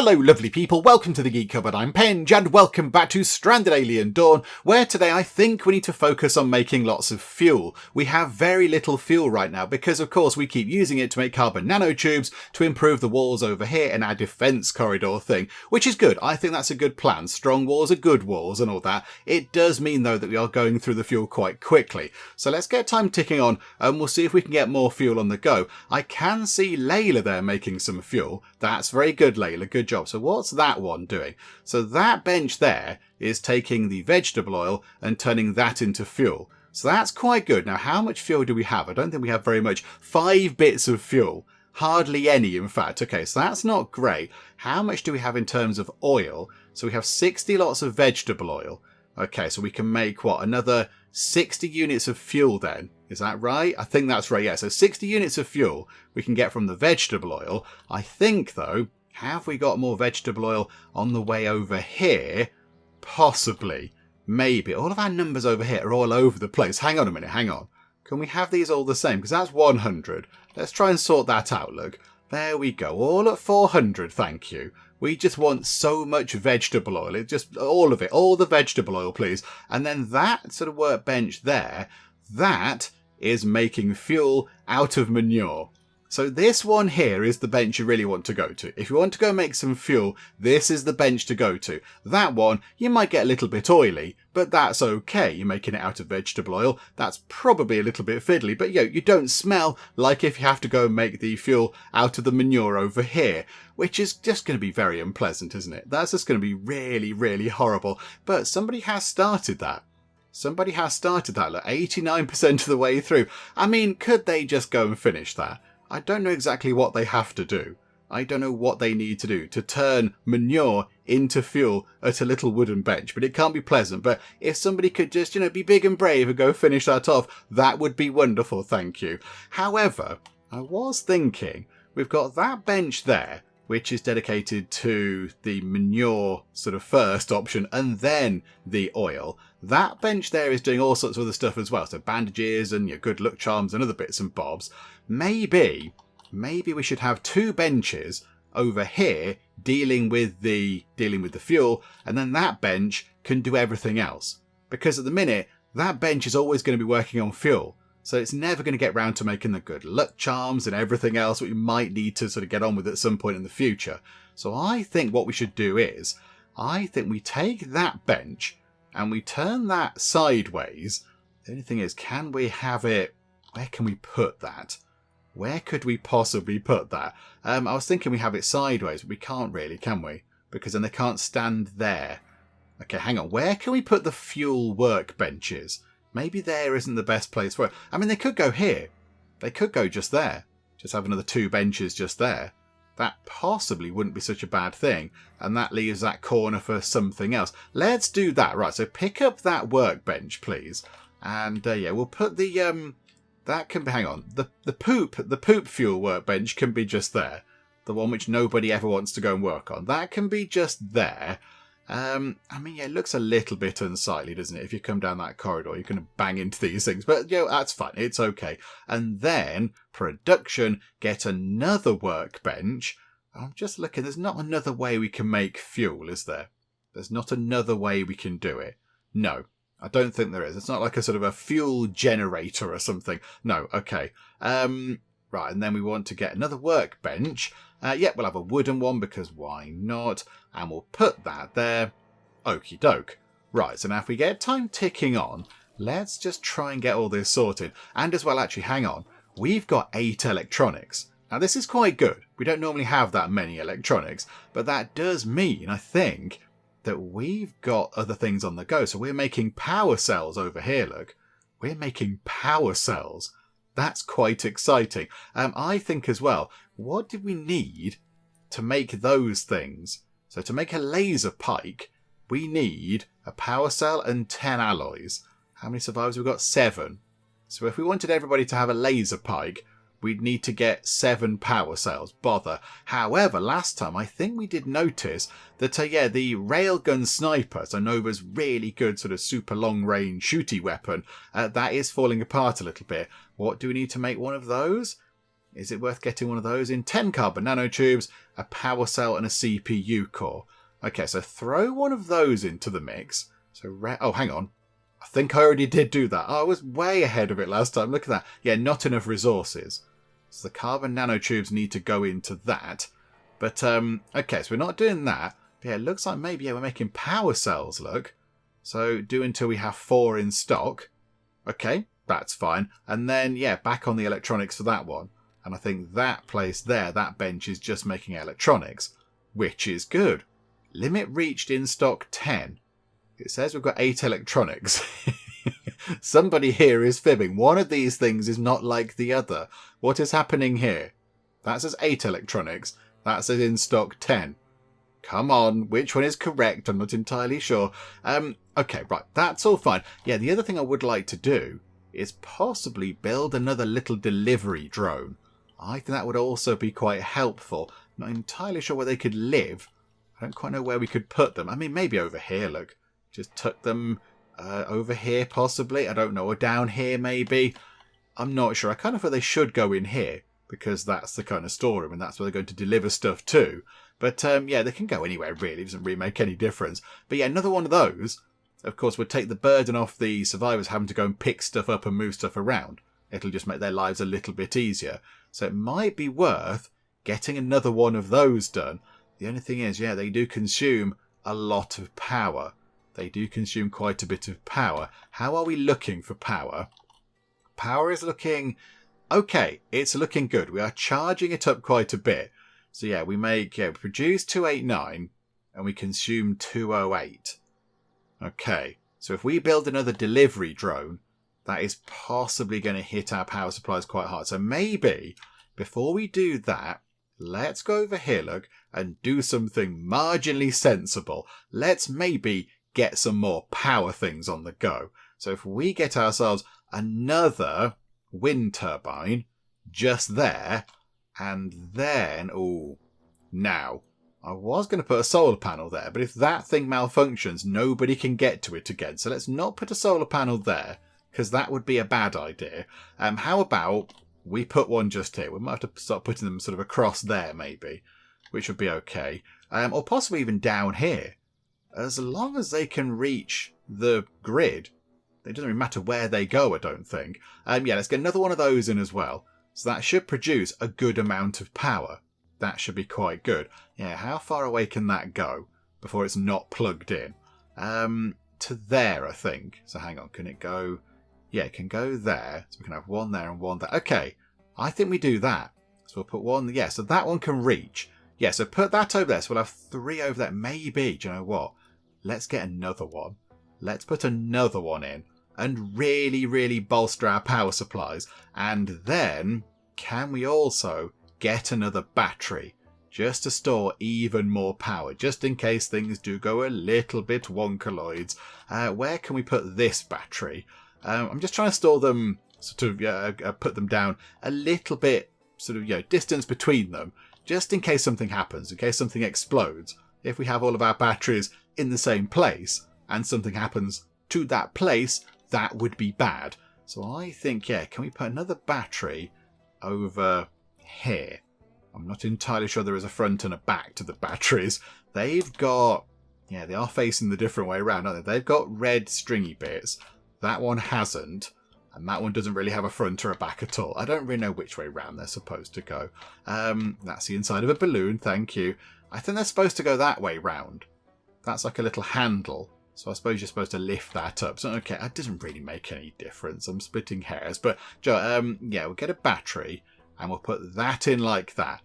Hello lovely people, welcome to the Geek Cupboard, I'm Penge, and welcome back to Stranded Alien Dawn, where today I think we need to focus on making lots of fuel. We have very little fuel right now because of course we keep using it to make carbon nanotubes to improve the walls over here and our defence corridor thing, which is good. I think that's a good plan. Strong walls are good walls and all that. It does mean though that we are going through the fuel quite quickly. So let's get time ticking on and we'll see if we can get more fuel on the go. I can see Layla there making some fuel. That's very good, Layla. Good job. So what's that one doing? So that bench there is taking the vegetable oil and turning that into fuel. So that's quite good. Now, how much fuel do we have? I don't think we have very much. 5 bits of fuel. Hardly any, in fact. Okay, so that's not great. How much do we have in terms of oil? So we have 60 lots of vegetable oil. Okay, so we can make, what, another 60 units of fuel then? Is that right? I think that's right, yeah. So 60 units of fuel we can get from the vegetable oil. I think, though, have we got more vegetable oil on the way over here? Possibly. Maybe. All of our numbers over here are all over the place. Hang on a minute, hang on. Can we have these all the same? Because that's 100. Let's try and sort that out, look. There we go. All at 400, thank you. We just want so much vegetable oil. It just, all of it. All the vegetable oil, please. And then that sort of workbench there, that is making fuel out of manure. So this one here is the bench you really want to go to. If you want to go make some fuel, this is the bench to go to. That one, you might get a little bit oily, but that's okay. You're making it out of vegetable oil. That's probably a little bit fiddly, but you don't smell like if you have to go and make the fuel out of the manure over here, which is just going to be very unpleasant, isn't it? That's just going to be really, really horrible. But somebody has started that. Somebody has started that, look, 89% of the way through. I mean, could they just go and finish that? I don't know exactly what they have to do. I don't know what they need to do to turn manure into fuel at a little wooden bench, but it can't be pleasant. But if somebody could just, be big and brave and go finish that off, that would be wonderful, thank you. However, I was thinking, we've got that bench there, which is dedicated to the manure sort of first option and then the oil. That bench there is doing all sorts of other stuff as well. So bandages and your good luck charms and other bits and bobs. Maybe we should have 2 benches over here dealing with the fuel, and then that bench can do everything else. Because at the minute, that bench is always going to be working on fuel. So it's never going to get round to making the good luck charms and everything else that we might need to sort of get on with at some point in the future. So I think what we should do is, I think we take that bench and we turn that sideways. The only thing is, can we have it, where can we put that? Where could we possibly put that? I was thinking we have it sideways, but we can't really, can we? Because then they can't stand there. Okay, hang on. Where can we put the fuel workbenches? Maybe there isn't the best place for it. I mean, they could go here. They could go just there. Just have another 2 benches just there. That possibly wouldn't be such a bad thing. And that leaves that corner for something else. Let's do that. Right, so pick up that workbench, please. And, yeah, we'll put the, that can be, hang on. The poop fuel workbench can be just there. The one which nobody ever wants to go and work on. That can be just there. I mean, yeah, it looks a little bit unsightly, doesn't it? If you come down that corridor, you're going to bang into these things. But, that's fine. It's okay. And then, production, get another workbench. I'm just looking. There's not another way we can make fuel, is there? There's not another way we can do it. No, I don't think there is. It's not like a sort of a fuel generator or something. No, okay. Right, and then we want to get another workbench. We'll have a wooden one because why not? And we'll put that there. Okie doke. Right, so now if we get time ticking on, let's just try and get all this sorted. And as well, actually, hang on. We've got 8 electronics. Now, this is quite good. We don't normally have that many electronics, but that does mean, I think, that we've got other things on the go. So we're making power cells over here, look. We're making power cells. That's quite exciting. I think as well, what did we need to make those things? So to make a laser pike, we need a power cell and 10 alloys. How many survivors? We've got 7. So if we wanted everybody to have a laser pike, we'd need to get 7 power cells. Bother. However, last time I think we did notice that, the railgun sniper, so Nova's really good sort of super long range shooty weapon, that is falling apart a little bit. What do we need to make one of those? Is it worth getting one of those in? 10 carbon nanotubes, a power cell and a CPU core. Okay, so throw one of those into the mix. So, oh, hang on. I think I already did do that. Oh, I was way ahead of it last time. Look at that. Yeah, not enough resources. So the carbon nanotubes need to go into that. But, okay, so we're not doing that. But yeah, it looks like maybe, yeah, we're making power cells, look. So do until we have 4 in stock. Okay, that's fine. And then, yeah, back on the electronics for that one. And I think that place there, that bench is just making electronics, which is good. Limit reached in stock 10. It says we've got 8 electronics. Somebody here is fibbing. One of these things is not like the other. What is happening here? That says 8 electronics. That says in stock 10. Come on, which one is correct? I'm not entirely sure. Okay, right, that's all fine. Yeah, the other thing I would like to do is possibly build another little delivery drone. I think that would also be quite helpful. Not entirely sure where they could live. I don't quite know where we could put them. I mean, maybe over here, look. Just tuck them over here, possibly. I don't know. Or down here, maybe. I'm not sure. I kind of feel they should go in here, because that's the kind of storeroom, and that's where they're going to deliver stuff to. But, yeah, they can go anywhere, really. It doesn't really make any difference. But, yeah, another one of those, of course, would take the burden off the survivors having to go and pick stuff up and move stuff around. It'll just make their lives a little bit easier. So it might be worth getting another one of those done. The only thing is, yeah, they do consume a lot of power. They do consume quite a bit of power. How are we looking for power? Power is looking... okay, it's looking good. We are charging it up quite a bit. So yeah, we produce 289 and we consume 208. Okay, so if we build another delivery drone, that is possibly going to hit our power supplies quite hard. So maybe before we do that, let's go over here, look, and do something marginally sensible. Let's maybe get some more power things on the go. So if we get ourselves another wind turbine just there, and then, now, I was going to put a solar panel there, but if that thing malfunctions, nobody can get to it again. So let's not put a solar panel there, because that would be a bad idea. How about we put one just here? We might have to start putting them sort of across there, maybe, which would be okay. Or possibly even down here. As long as they can reach the grid, it doesn't really matter where they go, I don't think. Yeah, let's get another one of those in as well. So that should produce a good amount of power. That should be quite good. Yeah, how far away can that go before it's not plugged in? To there, I think. So hang on, can it go... yeah, it can go there. So we can have one there and one there. Okay, I think we do that. So we'll put one... yeah, so that one can reach. Yeah, so put that over there. So we'll have 3 over there. Maybe, do you know what? Let's get another one. Let's put another one in and really, really bolster our power supplies. And then, can we also get another battery just to store even more power, just in case things do go a little bit wonkaloids? Where can we put this battery? I'm just trying to store them, sort of, put them down a little bit, sort of, distance between them, just in case something happens, in case something explodes. If we have all of our batteries in the same place and something happens to that place, that would be bad. So I think, yeah, can we put another battery over here? I'm not entirely sure there is a front and a back to the batteries. They've got, yeah, they are facing the different way around, aren't they? They've got red stringy bits. That one hasn't. And that one doesn't really have a front or a back at all. I don't really know which way round they're supposed to go. That's the inside of a balloon, thank you. I think they're supposed to go that way round. That's like a little handle. So I suppose you're supposed to lift that up. So, okay, that doesn't really make any difference. I'm splitting hairs. But, yeah, we'll get a battery and we'll put that in like that.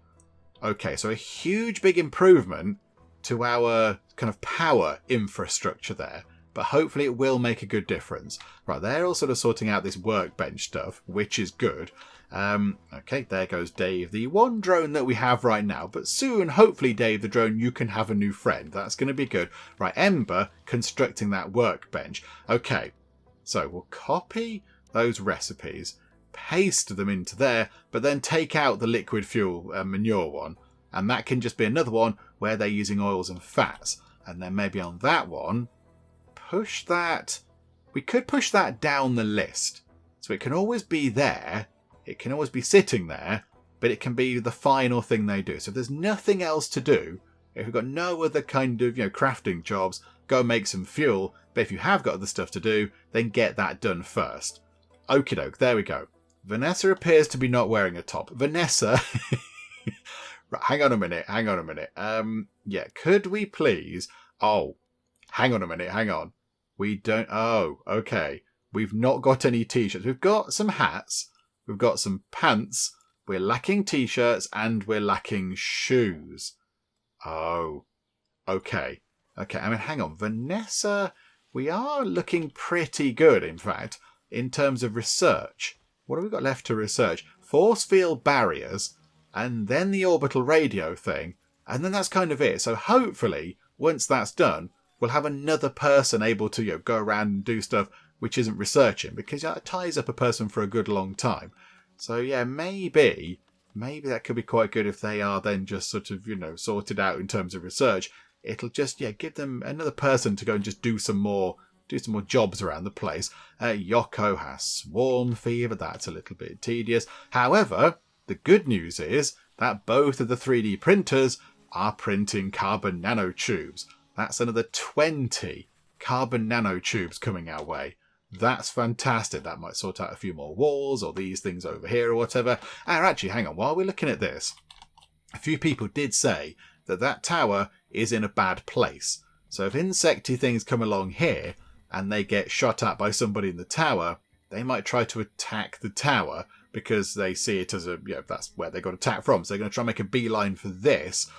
Okay, so a huge big improvement to our kind of power infrastructure there. But hopefully it will make a good difference. Right, they're all sort of sorting out this workbench stuff, which is good. Okay, there goes Dave, the one drone that we have right now. But soon, hopefully, Dave the drone, you can have a new friend. That's going to be good. Right, Ember constructing that workbench. Okay, so we'll copy those recipes, paste them into there, but then take out the liquid fuel manure one. And that can just be another one where they're using oils and fats. And then maybe on that one, push that. We could push that down the list. So it can always be there. It can always be sitting there, but it can be the final thing they do. So if there's nothing else to do, if you've got no other kind of, crafting jobs, go make some fuel. But if you have got other stuff to do, then get that done first. Okie doke, there we go. Vanessa appears to be not wearing a top. Vanessa... Right, hang on a minute. Yeah, could we please... Oh, hang on a minute, hang on. We don't... Oh, okay. We've not got any t-shirts. We've got some hats. We've got some pants. We're lacking t-shirts and we're lacking shoes. Oh, okay. Okay, I mean, hang on. Vanessa, we are looking pretty good, in fact, in terms of research. What have we got left to research? Force field barriers, and then the orbital radio thing, and then that's kind of it. So hopefully, once that's done, we'll have another person able to go around and do stuff which isn't researching, because it ties up a person for a good long time. So yeah, maybe that could be quite good if they are then just sort of, sorted out in terms of research. It'll just, give them another person to go and just do some more jobs around the place. Yoko has swarm fever. That's a little bit tedious. However, the good news is that both of the 3D printers are printing carbon nanotubes. That's another 20 carbon nanotubes coming our way. That's fantastic. That might sort out a few more walls or these things over here or whatever. And actually, hang on, while we're looking at this, a few people did say that tower is in a bad place. So if insecty things come along here and they get shot at by somebody in the tower, they might try to attack the tower because they see it as that's where they got attacked from. So they're going to try and make a beeline for this,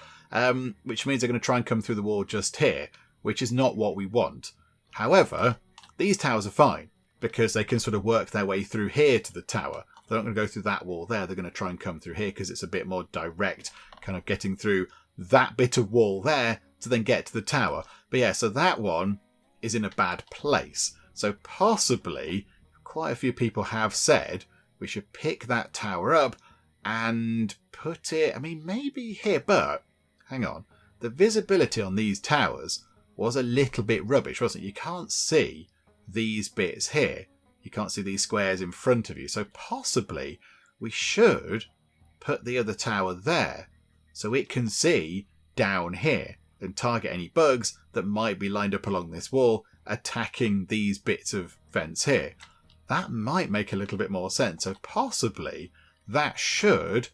which means they're going to try and come through the wall just here, which is not what we want. However, these towers are fine because they can sort of work their way through here to the tower. They're not going to go through that wall there. They're going to try and come through here because it's a bit more direct, kind of getting through that bit of wall there to then get to the tower. But yeah, so that one is in a bad place. So possibly quite a few people have said we should pick that tower up and put it, maybe here, but hang on. The visibility on these towers was a little bit rubbish, wasn't it? You can't see these bits here. You can't see these squares in front of you. So possibly we should put the other tower there so it can see down here and target any bugs that might be lined up along this wall attacking these bits of fence here. That might make a little bit more sense. So possibly that should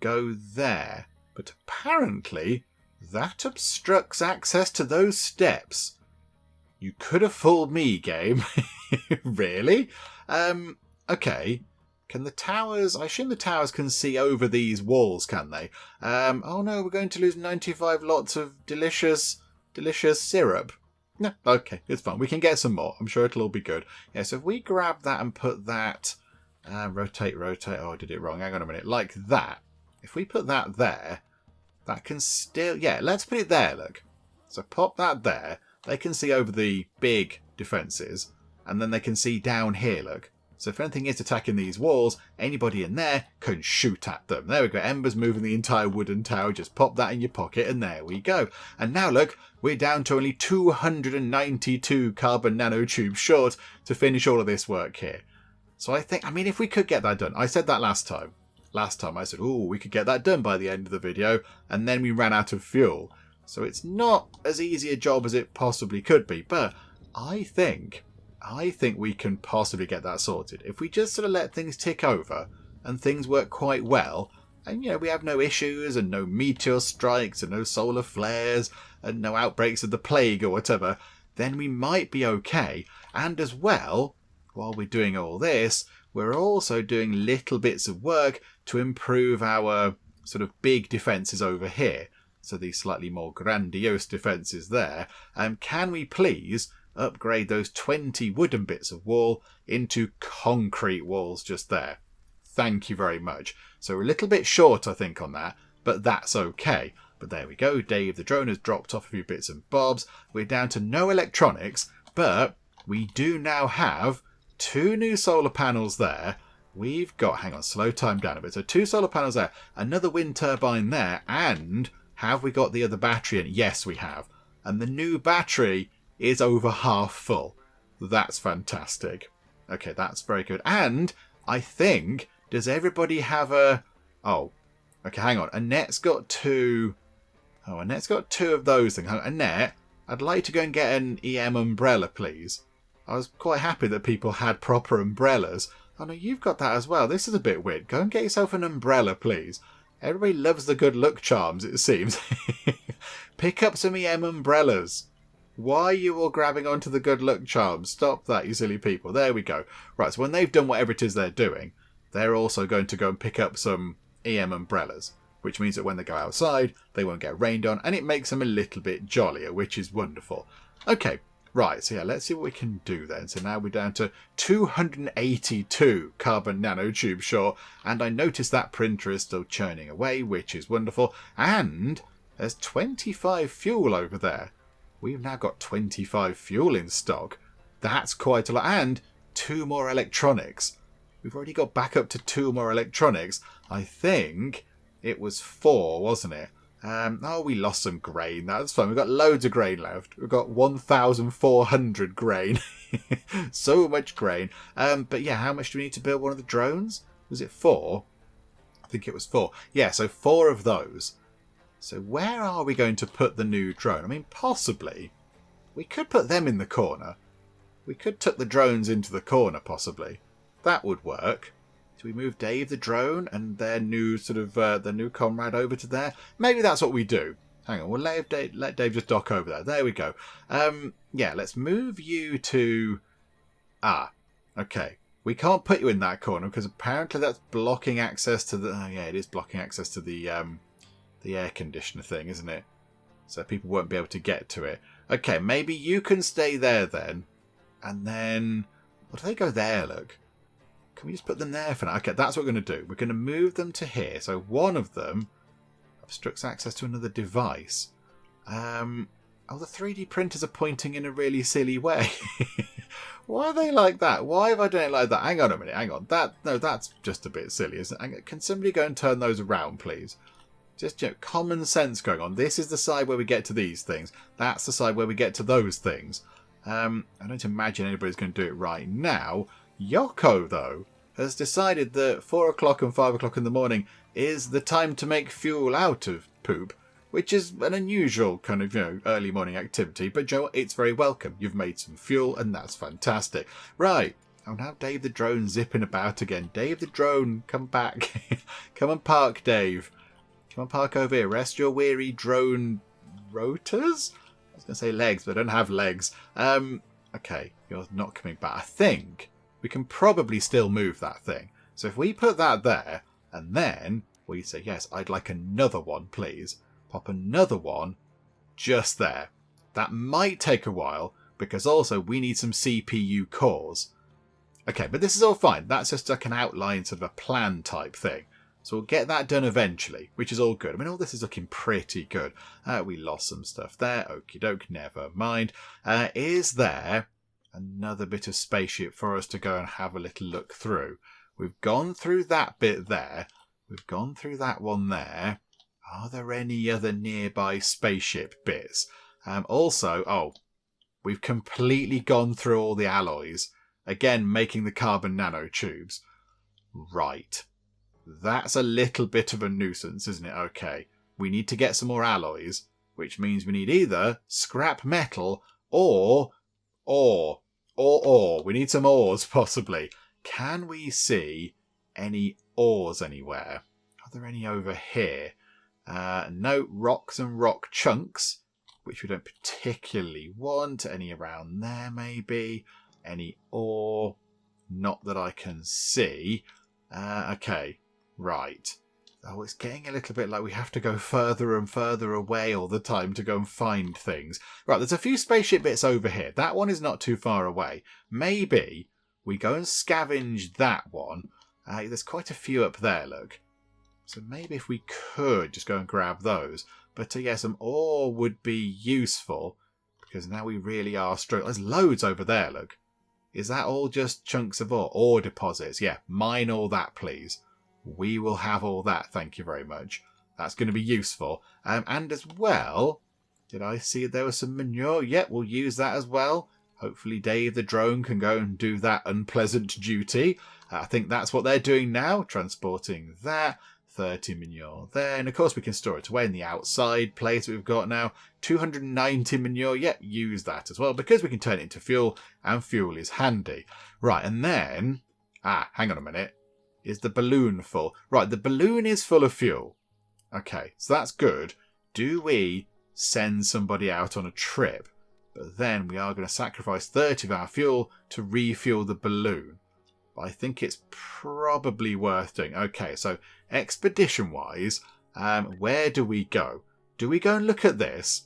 go there. But apparently that obstructs access to those steps. You could have fooled me, game. Really? Okay. Can the towers... I assume the towers can see over these walls, can they? Oh no, we're going to lose 95 lots of delicious syrup. No, okay, it's fine. We can get some more. I'm sure it'll all be good. Yeah, so if we grab that and put that... rotate. Oh, I did it wrong. Hang on a minute. Like that. If we put that there, that can still... Yeah, let's put it there, look. So pop that there. They can see over the big defences, and then they can see down here, look. So if anything is attacking these walls, anybody in there can shoot at them. There we go. Ember's moving the entire wooden tower. Just pop that in your pocket, and there we go. And now, look, we're down to only 292 carbon nanotubes short to finish all of this work here. So I think, if we could get that done. I said that last time. Last time I said, oh, we could get that done by the end of the video, and then we ran out of fuel. So it's not as easy a job as it possibly could be, but I think we can possibly get that sorted. If we just sort of let things tick over and things work quite well, and we have no issues and no meteor strikes and no solar flares and no outbreaks of the plague or whatever, then we might be okay. And as well, while we're doing all this, we're also doing little bits of work to improve our sort of big defences over here. So these slightly more grandiose defences there. Can we please upgrade those 20 wooden bits of wall into concrete walls just there? Thank you very much. So we're a little bit short, I think, on that, but that's okay. But there we go. Dave the drone has dropped off a few bits and bobs. We're down to no electronics, but we do now have 2 new solar panels there. We've got, hang on, slow time down a bit. So 2 solar panels there, another wind turbine there, and have we got the other battery in? Yes, we have. And the new battery is over half full. That's fantastic. Okay, that's very good. And I think, does everybody have a Oh, okay, hang on. Annette's got two... Oh, Annette's got two of those things. Annette, I'd like to go and get an EM umbrella, please. I was quite happy that people had proper umbrellas. Oh, no, you've got that as well. This is a bit weird. Go and get yourself an umbrella, please. Everybody loves the good luck charms, it seems. Pick up some EM umbrellas. Why are you all grabbing onto the good luck charms? Stop that, you silly people. There we go. Right, so when they've done whatever it is they're doing, they're also going to go and pick up some EM umbrellas, which means that when they go outside, they won't get rained on, and it makes them a little bit jollier, which is wonderful. Okay, right, so yeah, let's see what we can do then. So now we're down to 282 carbon nanotubes short, and I noticed that printer is still churning away, which is wonderful, and there's 25 fuel over there. We've now got 25 fuel in stock. That's quite a lot. And 2 more electronics. We've already got back up to 2 more electronics. I think it was 4, wasn't it? Oh, we lost some grain. That's fine. We've got loads of grain left. We've got 1,400 grain. So much grain. But yeah, how much do we need to build one of the drones? Was it 4? I think it was 4. Yeah, so 4 of those. So where are we going to put the new drone? I mean, possibly. We could put them in the corner. We could tuck the drones into the corner, possibly. That would work. Do we move Dave the drone and their new sort of the new comrade over to there? Maybe that's what we do. Hang on, we'll let Dave just dock over there. There we go. Yeah, let's move you to... Ah, okay. We can't put you in that corner because apparently that's blocking access to the... Oh, yeah, it is blocking access to the air conditioner thing, isn't it? So people won't be able to get to it. Okay, maybe you can stay there then. And then... Well, do they go there, look? Can we just put them there for now? Okay, that's what we're going to do. We're going to move them to here. So one of them obstructs access to another device. Oh, the 3D printers are pointing in a really silly way. Why are they like that? Why have I done it like that? Hang on a minute, hang on. No, that's just a bit silly, isn't it? Can somebody go and turn those around, please? Just, common sense going on. This is the side where we get to these things. That's the side where we get to those things. I don't imagine anybody's going to do it right now. Yoko, though, has decided that 4 o'clock and 5 o'clock in the morning is the time to make fuel out of poop, which is an unusual kind of, early morning activity. But, Joe, it's very welcome. You've made some fuel, and that's fantastic. Right. Oh, now Dave the drone zipping about again. Dave the drone, come back. Come and park, Dave. Come and park over here. Rest your weary drone rotors? I was going to say legs, but I don't have legs. Okay, you're not coming back. I think we can probably still move that thing. So if we put that there, and then we say, yes, I'd like another one, please. Pop another one just there. That might take a while, because also we need some CPU cores. Okay, but this is all fine. That's just like an outline, sort of a plan type thing. So we'll get that done eventually, which is all good. I mean, all this is looking pretty good. We lost some stuff there. Okie doke, never mind. Is there another bit of spaceship for us to go and have a little look through? We've gone through that bit there. We've gone through that one there. Are there any other nearby spaceship bits? Also, we've completely gone through all the alloys. Again, making the carbon nanotubes. Right. That's a little bit of a nuisance, isn't it? Okay, we need to get some more alloys, which means we need either scrap metal or ore. We need some ores, possibly. Can we see any ores anywhere? Are there any over here? No, rocks and rock chunks, which we don't particularly want. Any around there, maybe? Any ore? Not that I can see. Okay. Right. Oh, it's getting a little bit like we have to go further and further away all the time to go and find things. Right, there's a few spaceship bits over here. That one is not too far away. Maybe we go and scavenge that one. There's quite a few up there, look. So maybe if we could just go and grab those. But yeah, some ore would be useful, because now we really are struggling. There's loads over there, look. Is that all just chunks of ore? Ore deposits. Yeah, mine all that, please. We will have all that, thank you very much. That's going to be useful. And as well, did I see there was some manure? Yep, we'll use that as well. Hopefully Dave the drone can go and do that unpleasant duty. I think that's what they're doing now, transporting that. 30 manure there. And of course we can store it away in the outside place we've got now. 290 manure. Yeah, use that as well because we can turn it into fuel, and fuel is handy. Right, and then... hang on a minute. Is the balloon full? Right, the balloon is full of fuel. Okay, so that's good. Do we send somebody out on a trip? But then we are going to sacrifice 30 of our fuel to refuel the balloon. But I think it's probably worth doing. Okay, so expedition-wise, where do we go? Do we go and look at this?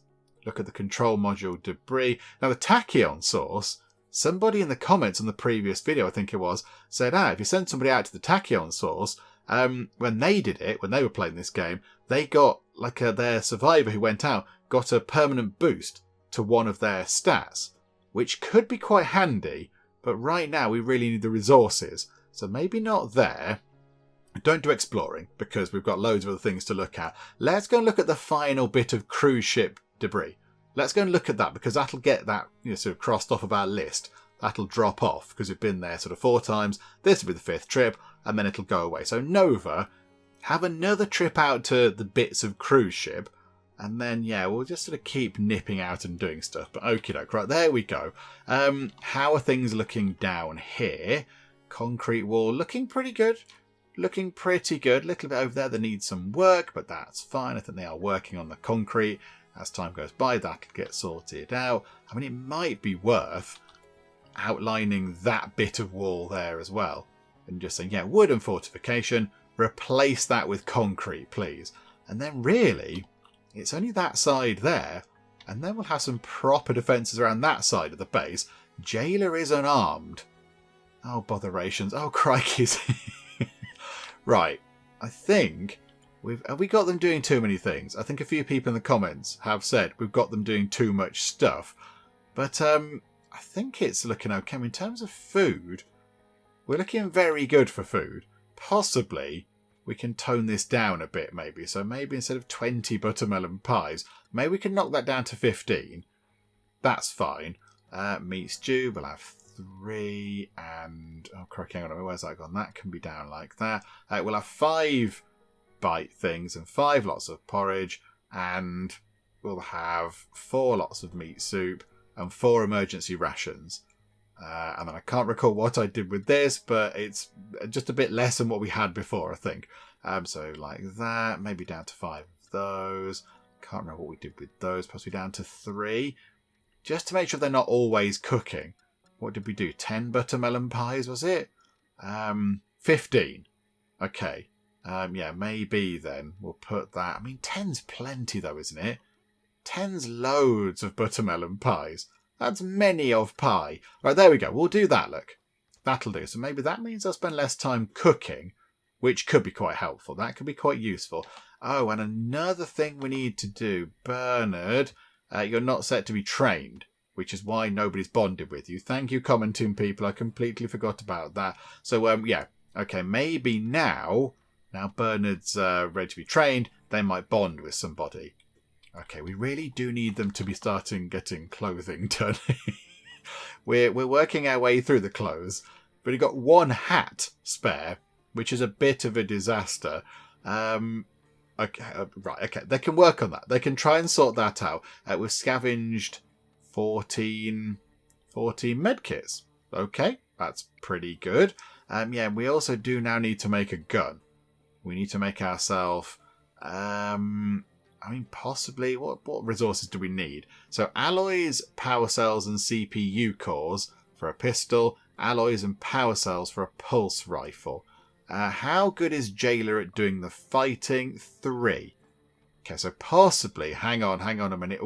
Look at the control module debris. Now, the tachyon source, somebody in the comments on the previous video, I think it was, said, if you send somebody out to the tachyon source, when they did it, when they were playing this game, they got, their survivor who went out, got a permanent boost to one of their stats, which could be quite handy, but right now we really need the resources. So maybe not there. Don't do exploring, because we've got loads of other things to look at. Let's go and look at the final bit of cruise ship debris. Let's go and look at that, because that'll get that sort of crossed off of our list. That'll drop off, because we've been there sort of 4 times. This will be the 5th trip, and then it'll go away. So Nova, have another trip out to the bits of cruise ship, and then, we'll just sort of keep nipping out and doing stuff. But okie doke, right, there we go. How are things looking down here? Concrete wall, looking pretty good. Looking pretty good. A little bit over there that needs some work, but that's fine. I think they are working on the concrete. As time goes by, that'll get sorted out. I mean, it might be worth outlining that bit of wall there as well. And just saying, wood and fortification, replace that with concrete, please. And then really, it's only that side there. And then we'll have some proper defences around that side of the base. Jailer is unarmed. Oh, botherations. Oh, crikeys. Right. I think... Have we got them doing too many things? I think a few people in the comments have said we've got them doing too much stuff. But I think it's looking okay. In terms of food, we're looking very good for food. Possibly we can tone this down a bit maybe. So maybe instead of 20 buttermelon pies, maybe we can knock that down to 15. That's fine. Meat stew, we'll have 3 and... Oh, crikey, hang on a minute. Where's that gone? That can be down like that. We'll have 5... bite things and 5 lots of porridge, and we'll have 4 lots of meat soup and 4 emergency rations. And then I can't recall what I did with this, but it's just a bit less than what we had before, I think. So like that, maybe down to 5 of those. Can't remember what we did with those, possibly down to 3. Just to make sure they're not always cooking. What did we do? 10 buttermelon pies, was it? 15. Okay. Maybe then we'll put that. I mean, 10's plenty though, isn't it? 10's loads of buttermelon pies. That's many of pie. Right, there we go. We'll do that, look. That'll do. So maybe that means I'll spend less time cooking, which could be quite helpful. That could be quite useful. Oh, and another thing we need to do. Bernard, you're not set to be trained, which is why nobody's bonded with you. Thank you, commenting people. I completely forgot about that. So, okay, maybe now Bernard's ready to be trained, they might bond with somebody. Okay, we really do need them to be starting getting clothing done. We're working our way through the clothes, but we've got 1 hat spare, which is a bit of a disaster. Okay, they can work on that. They can try and sort that out. We've scavenged 14 medkits. Okay, that's pretty good. We also do now need to make a gun. We need to make ourselves, possibly, what resources do we need? So alloys, power cells and CPU cores for a pistol, alloys and power cells for a pulse rifle. How good is Jailer at doing the fighting? 3. Okay, so possibly, hang on a minute.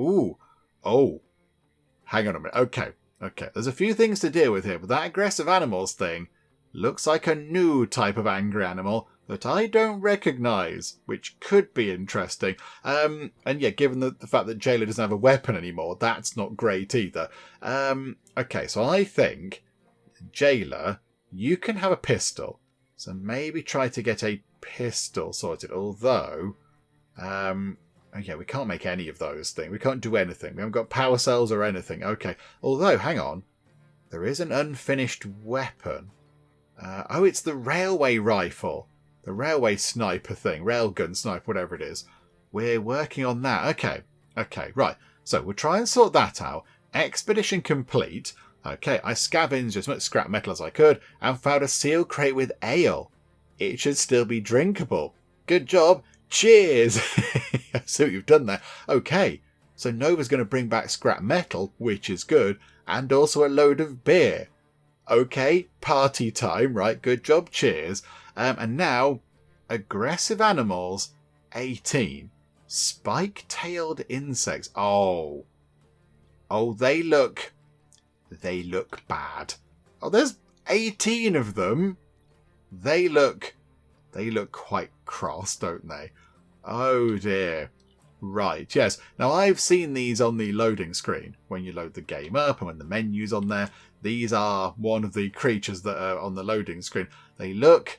Hang on a minute. Okay. There's a few things to deal with here, but that aggressive animals thing looks like a new type of angry animal that I don't recognise, which could be interesting. Given the fact that Jailer doesn't have a weapon anymore, that's not great either. Okay, so I think, Jailer, you can have a pistol. So maybe try to get a pistol sorted. Although, we can't make any of those things. We can't do anything. We haven't got power cells or anything. Okay. Although, hang on. There is an unfinished weapon. It's the railway rifle. the railway sniper thing, railgun sniper, whatever it is. We're working on that. Okay, right. So we'll try and sort that out. Expedition complete. Okay, I scavenged as much scrap metal as I could and found a seal crate with ale. It should still be drinkable. Good job. Cheers. I see what you've done there. Okay, so Nova's going to bring back scrap metal, which is good, and also a load of beer. Okay, party time, right? Good job. Cheers. And now, aggressive animals, 18. Spike-tailed insects. Oh, they look bad. Oh, there's 18 of them. They look quite cross, don't they? Oh dear. Right, yes. Now I've seen these on the loading screen when you load the game up and when the menu's on there. These are one of the creatures that are on the loading screen. They look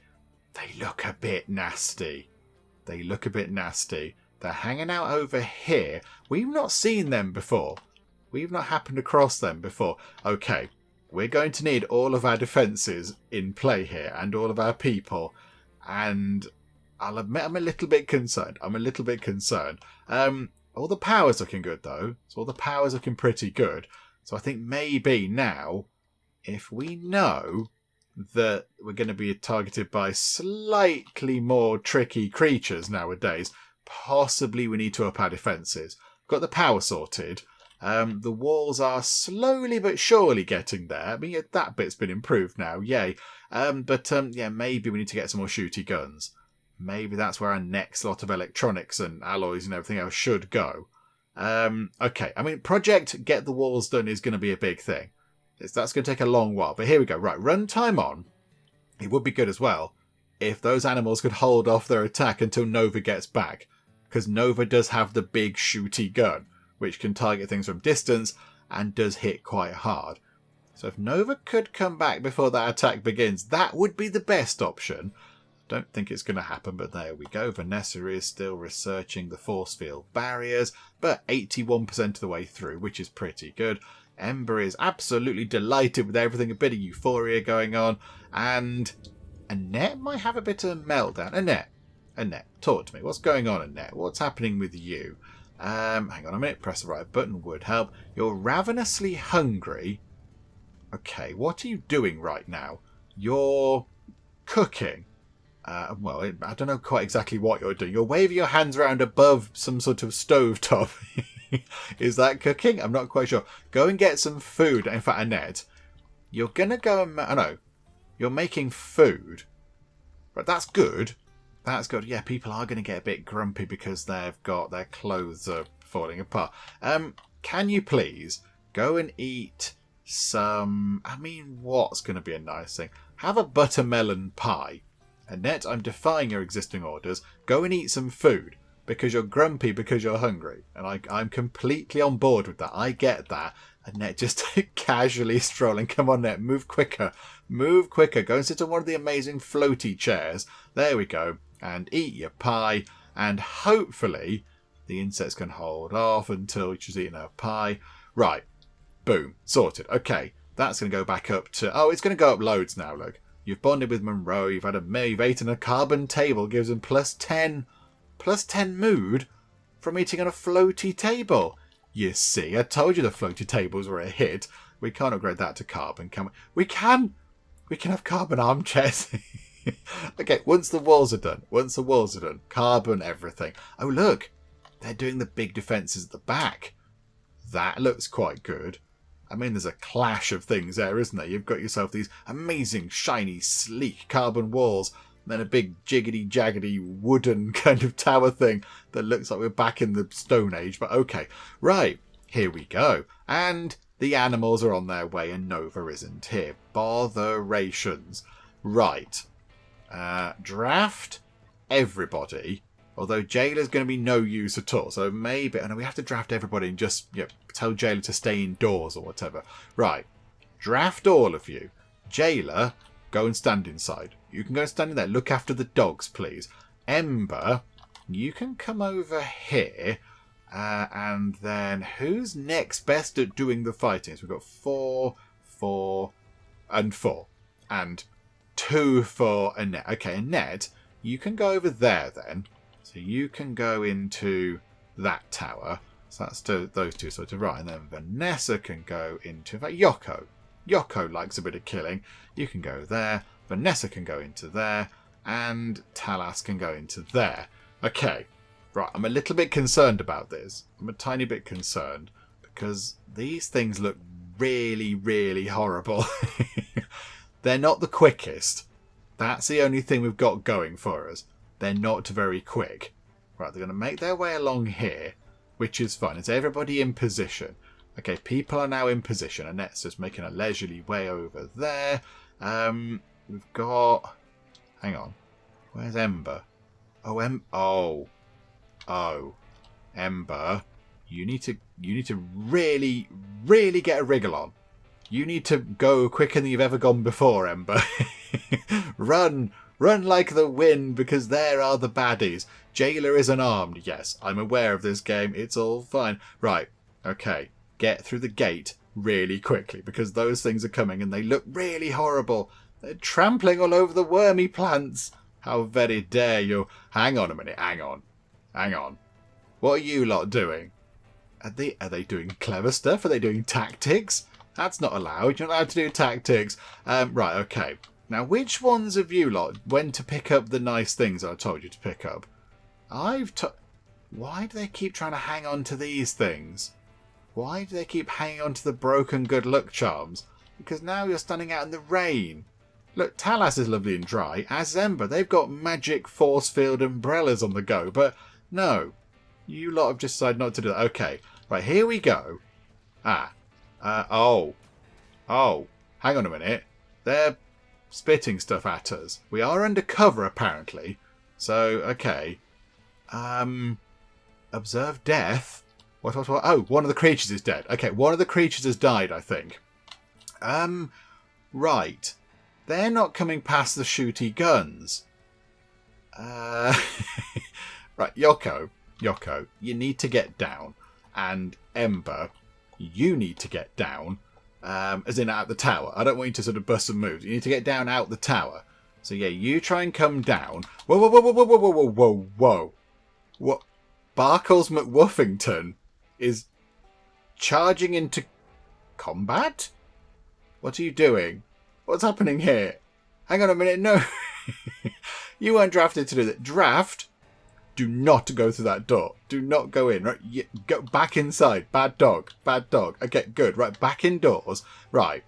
a bit nasty. They're hanging out over here. We've not seen them before. We've not happened across them before. Okay, we're going to need all of our defences in play here and all of our people. And I'll admit I'm a little bit concerned. All the power's looking good though. So all the power's looking pretty good. So I think maybe now, if we know that we're going to be targeted by slightly more tricky creatures nowadays, possibly we need to up our defences. Got the power sorted. The walls are slowly but surely getting there. I mean, that bit's been improved now, yay. Yeah, maybe we need to get some more shooty guns. Maybe that's where our next lot of electronics and alloys and everything else should go. Okay, I mean, Project Get the Walls Done is going to be a big thing. That's going to take a long while, but here we go. Right, run time on. It would be good as well if those animals could hold off their attack until Nova gets back, because Nova does have the big shooty gun, which can target things from distance and does hit quite hard. So if Nova could come back before that attack begins, that would be the best option. Don't think it's going to happen, but there we go. Vanessa is still researching the force field barriers, but 81% of the way through, which is pretty good. Ember is absolutely delighted with everything, a bit of euphoria going on, and Annette might have a bit of a meltdown. Annette, talk to me. What's going on, Annette? What's happening with you? Hang on a minute, press the right button would help. You're ravenously hungry. Okay, what are you doing right now? You're cooking. Well, I don't know quite exactly what you're doing. You're waving your hands around above some sort of stovetop. Is that cooking? I'm not quite sure. Go and get some food. In fact, Annette, you're going to go and... I know. You're making food. But that's good. That's good. Yeah, people are going to get a bit grumpy because they've got their clothes are falling apart. Can you please go and eat some... I mean, what's going to be a nice thing? Have a buttermelon pie. Annette, I'm defying your existing orders. Go and eat some food because you're grumpy because you're hungry. And I'm completely on board with that. I get that. Annette just casually strolling. Come on, Annette, move quicker. Move quicker. Go and sit on one of the amazing floaty chairs. There we go. And eat your pie. And hopefully the insects can hold off until she's eaten her pie. Right. Boom. Sorted. Okay. That's going to go back up to... Oh, it's going to go up loads now, look. You've bonded with Monroe. You've eaten a carbon table. Gives them plus 10 mood from eating on a floaty table. You see, I told you the floaty tables were a hit. We can't upgrade that to carbon, can we? We can have carbon armchairs. Okay, once the walls are done. Carbon everything. Oh, look. They're doing the big defences at the back. That looks quite good. I mean, there's a clash of things there, isn't there? You've got yourself these amazing, shiny, sleek carbon walls, and then a big jiggity-jaggedy wooden kind of tower thing that looks like we're back in the Stone Age. But okay, right, here we go. And the animals are on their way and Nova isn't here. Botherations. Right. Draft everybody. Although Jailer's going to be no use at all. So maybe... And we have to draft everybody and just tell Jailer to stay indoors or whatever. Right. Draft all of you. Jailer, go and stand inside. You can go and stand in there. Look after the dogs, please. Ember, you can come over here. And then who's next best at doing the fighting? So we've got 4, 4, and 4. And 2 for Annette. Okay, Annette... You can go over there then. So you can go into that tower. So that's those two sort of right. And then Vanessa can go into... In fact, Yoko. Yoko likes a bit of killing. You can go there. Vanessa can go into there. And Talas can go into there. Okay. Right, I'm a little bit concerned about this. I'm a tiny bit concerned. Because these things look really, really horrible. They're not the quickest. That's the only thing we've got going for us. They're not very quick. Right, they're going to make their way along here, which is fine. Is everybody in position? Okay, people are now in position. Annette's just making a leisurely way over there. We've got... Hang on. Where's Ember? Oh, Ember. You need to really, really get a wriggle on. You need to go quicker than you've ever gone before, Ember. Run like the wind, because there are the baddies. Jailer is unarmed. Yes, I'm aware of this game. It's all fine. Right, okay. Get through the gate really quickly, because those things are coming and they look really horrible. They're trampling all over the wormy plants. How very dare you. Hang on a minute, hang on. What are you lot doing? Are they doing clever stuff? Are they doing tactics? That's not allowed. You're not allowed to do tactics. Right, okay. Now, which ones of you lot went to pick up the nice things I told you to pick up? Why do they keep trying to hang on to these things? Why do they keep hanging on to the broken good luck charms? Because now you're standing out in the rain. Look, Talas is lovely and dry, as is Ember. They've got magic force field umbrellas on the go, but no. You lot have just decided not to do that. Okay, right, here we go. Oh, hang on a minute. They're spitting stuff at us. We are undercover, apparently. So, okay. Observe death. What? Oh, one of the creatures is dead. Okay, one of the creatures has died, I think. Right. They're not coming past the shooty guns. Right, Yoko, you need to get down. And Ember, you need to get down. As in out the tower. I don't want you to sort of bust some moves. You need to get down out the tower. So yeah, you try and come down. Whoa. What? Barkles McWuffington is charging into combat? What are you doing? What's happening here? Hang on a minute, no. You weren't drafted to do that. Draft? Do not go through that door. Do not go in. Right, go back inside. Bad dog. Okay, good. Right, back indoors. Right,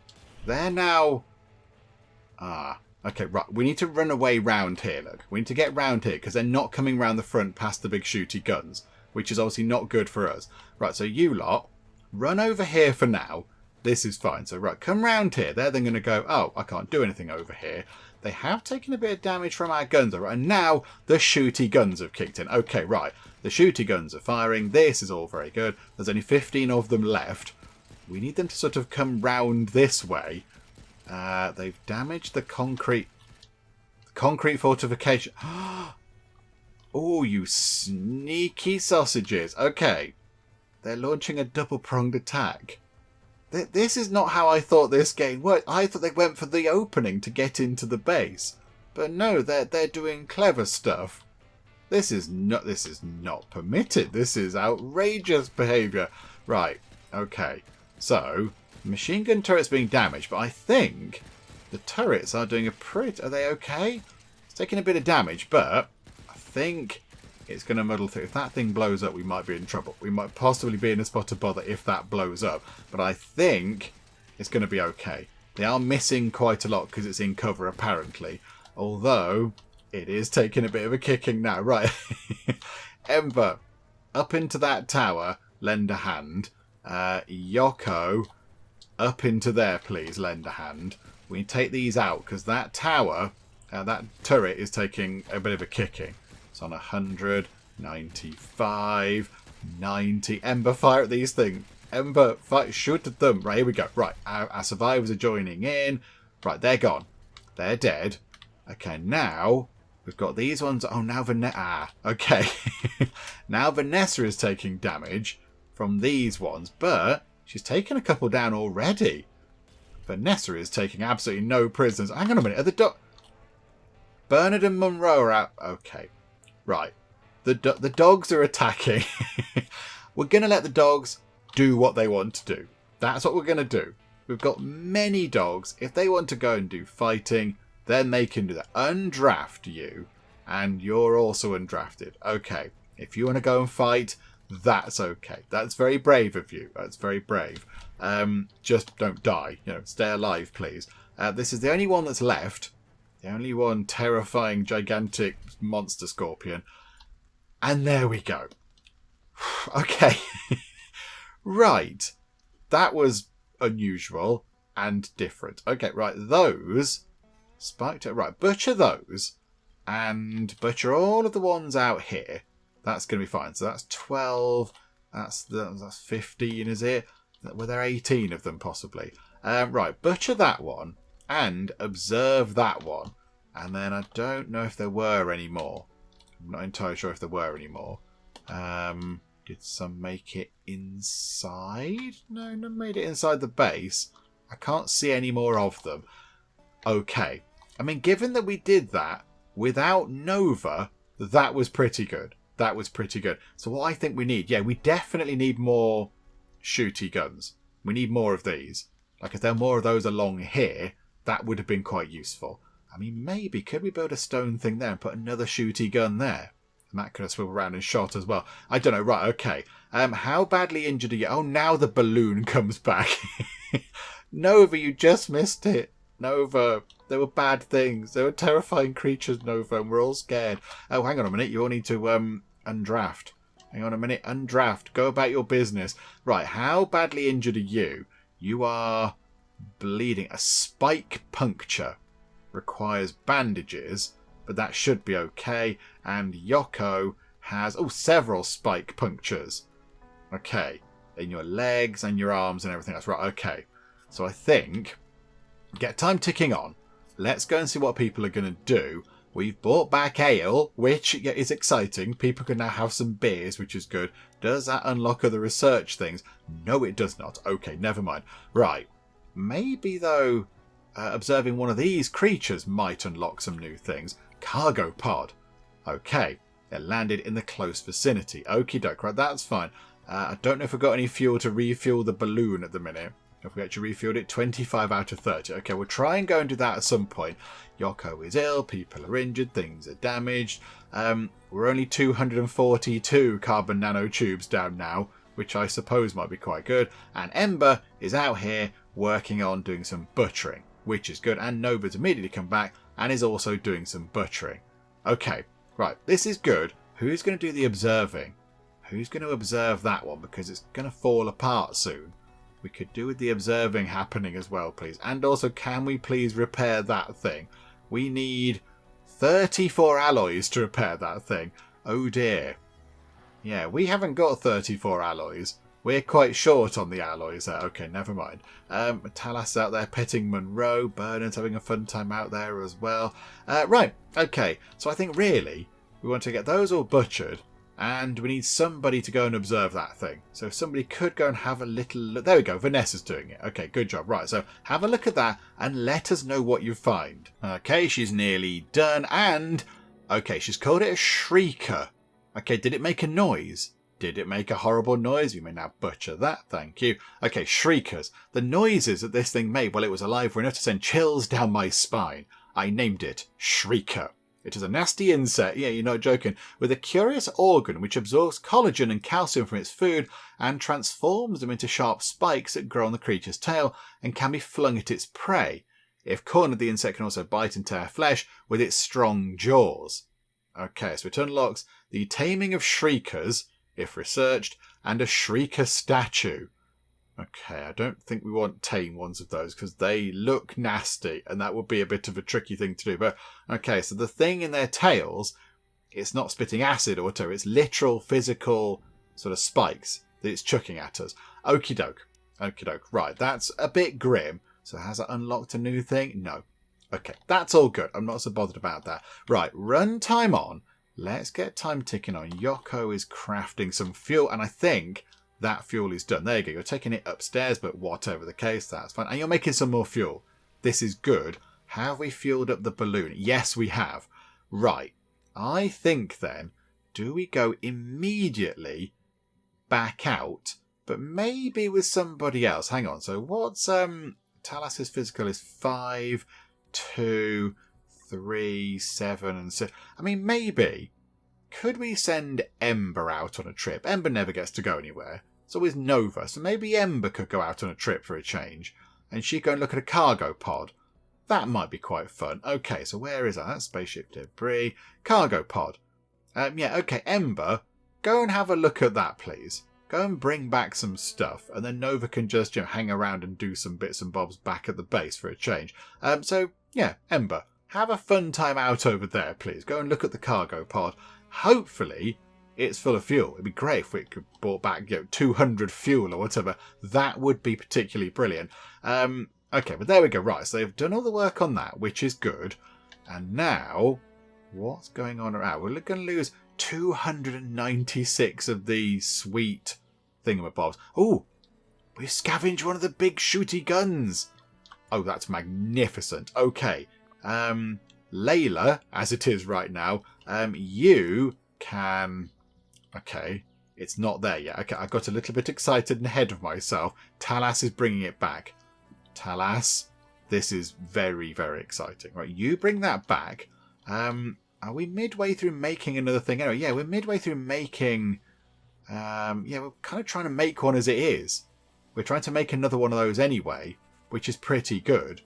they're now... okay, right. We need to run away round here, look. We need to get round here, because they're not coming round the front past the big shooty guns, which is obviously not good for us. Right, so you lot, run over here for now. This is fine. So, right, come round here. They're then going to go, oh, I can't do anything over here. They have taken a bit of damage from our guns, right? And now the shooty guns have kicked in. Okay, right. The shooty guns are firing. This is all very good. There's only 15 of them left. We need them to sort of come round this way. They've damaged the concrete fortification. Oh, you sneaky sausages. Okay. They're launching a double-pronged attack. This is not how I thought this game worked. I thought they went for the opening to get into the base. But no, they're doing clever stuff. This is not permitted. This is outrageous behaviour. Right, okay. So, machine gun turrets being damaged, but I think the turrets are doing are they okay? It's taking a bit of damage, but I think it's going to muddle through. If that thing blows up, we might be in trouble. We might possibly be in a spot of bother if that blows up. But I think it's going to be okay. They are missing quite a lot because it's in cover, apparently. Although, it is taking a bit of a kicking now. Right. Ember, up into that tower, lend a hand. Yoko, up into there, please, lend a hand. We take these out because that tower, that turret is taking a bit of a kicking. On 100, 95, 90. Ember, fire at these things. Ember, fight, shoot at them. Right, here we go. Right, our survivors are joining in. Right, they're gone. They're dead. Okay, now we've got these ones. Oh, now Vanessa. Okay. Now Vanessa is taking damage from these ones, but she's taken a couple down already. Vanessa is taking absolutely no prisoners. Hang on a minute. Are the Bernard and Monroe are out. Okay. Right. The dogs are attacking. We're going to let the dogs do what they want to do. That's what we're going to do. We've got many dogs. If they want to go and do fighting, then they can do that. Undraft you, and you're also undrafted. Okay. If you want to go and fight, that's okay. That's very brave of you. That's very brave. Just don't die. Stay alive, please. This is the only one that's left. The only one terrifying, gigantic monster scorpion. And there we go. Okay. Right. That was unusual and different. Okay, right. Those. Spiked. Right. Butcher those. And butcher all of the ones out here. That's going to be fine. So that's 12. That's 15, is it? Were there 18 of them, possibly? Right. Butcher that one. And observe that one. And then I don't know if there were any more. I'm not entirely sure if there were any more. Did some make it inside? No, none made it inside the base. I can't see any more of them. Okay. I mean, given that we did that without Nova, that was pretty good. That was pretty good. So what I think we need, we definitely need more shooty guns. We need more of these. Like, if there are more of those along here, that would have been quite useful. I mean, maybe, could we build a stone thing there and put another shooty gun there? And that could have swiveled around and shot as well. I don't know. Right, okay. How badly injured are you? Oh, now the balloon comes back. Nova, you just missed it. Nova, there were bad things. There were terrifying creatures, Nova, and we're all scared. Oh, hang on a minute. You all need to undraft. Hang on a minute. Undraft. Go about your business. Right, how badly injured are you? You are bleeding. A spike puncture requires bandages, but that should be okay. And Yoko has several spike punctures. Okay, in your legs and your arms and everything else. Right, okay. So I think get time ticking on. Let's go and see what people are going to do. We've brought back ale, which is exciting. People can now have some beers, which is good. Does that unlock other research things? No, it does not. Okay, never mind. Right. Maybe, though, observing one of these creatures might unlock some new things. Cargo pod. Okay. It landed in the close vicinity. Okie doke. Right, that's fine. I don't know if we've got any fuel to refuel the balloon at the minute. If we actually refueled it, 25 out of 30. Okay, we'll try and go and do that at some point. Yoko is ill, people are injured, things are damaged. We're only 242 carbon nanotubes down now, which I suppose might be quite good. And Ember is out here working on doing some butchering, which is good. And Nova's immediately come back and is also doing some butchering. Okay, right, this is good. Who's going to do the observing? Who's going to observe that one? Because it's going to fall apart soon. We could do with the observing happening as well, please. And also, can we please repair that thing? We need 34 alloys to repair that thing. Oh dear. Yeah, we haven't got 34 alloys. We're quite short on the alloys there. Okay, never mind. Talas out there petting Monroe. Bernard's having a fun time out there as well. Right, okay. So I think really we want to get those all butchered. And we need somebody to go and observe that thing. So if somebody could go and have a little look. There we go. Vanessa's doing it. Okay, good job. Right, so have a look at that and let us know what you find. Okay, she's nearly done. And, okay, she's called it a shrieker. Okay, did it make a noise? Did it make a horrible noise? You may now butcher that. Thank you. Okay, shriekers. The noises that this thing made while it was alive were enough to send chills down my spine. I named it Shrieker. It is a nasty insect, yeah, you're not joking, with a curious organ which absorbs collagen and calcium from its food and transforms them into sharp spikes that grow on the creature's tail and can be flung at its prey. If cornered, the insect can also bite and tear flesh with its strong jaws. Okay, so it unlocks the taming of shriekers, if researched, and a shrieker statue. Okay, I don't think we want tame ones of those because they look nasty and that would be a bit of a tricky thing to do. But okay, so the thing in their tails, it's not spitting acid or whatever. It's literal physical sort of spikes that it's chucking at us. Okie doke. Okie doke. Right, that's a bit grim. So has that unlocked a new thing? No. Okay, that's all good. I'm not so bothered about that. Right, run time on. Let's get time ticking on. Yoko is crafting some fuel and I think that fuel is done. There you go. You're taking it upstairs, but whatever the case, that's fine. And you're making some more fuel. This is good. Have we fueled up the balloon? Yes, we have. Right. I think then, do we go immediately back out, but maybe with somebody else? Hang on. So what's Talas's physical is 5, 2, 3, 7, and 6. I mean, maybe could we send Ember out on a trip? Ember never gets to go anywhere. It's always Nova, so maybe Ember could go out on a trip for a change, and she go and look at a cargo pod. That might be quite fun. Okay, so where is that? That's spaceship debris. Cargo pod. Yeah, okay, Ember, go and have a look at that, please. Go and bring back some stuff, and then Nova can just hang around and do some bits and bobs back at the base for a change. So, yeah, Ember, have a fun time out over there, please. Go and look at the cargo pod. Hopefully, it's full of fuel. It'd be great if we could brought back 200 fuel or whatever. That would be particularly brilliant. Okay, but there we go. Right, so they've done all the work on that, which is good. And now, what's going on around? We're going to lose 296 of these sweet thingamabobs. Oh, we've scavenged one of the big shooty guns. Oh, that's magnificent. Okay. Layla, as it is right now, you can... Okay, it's not there yet. Okay, I got a little bit excited and ahead of myself. Talas is bringing it back. Talas, this is very, very exciting. Right, you bring that back. Are we midway through making another thing? Anyway, yeah, we're midway through making... yeah, we're kind of trying to make one as it is. We're trying to make another one of those anyway, which is pretty good.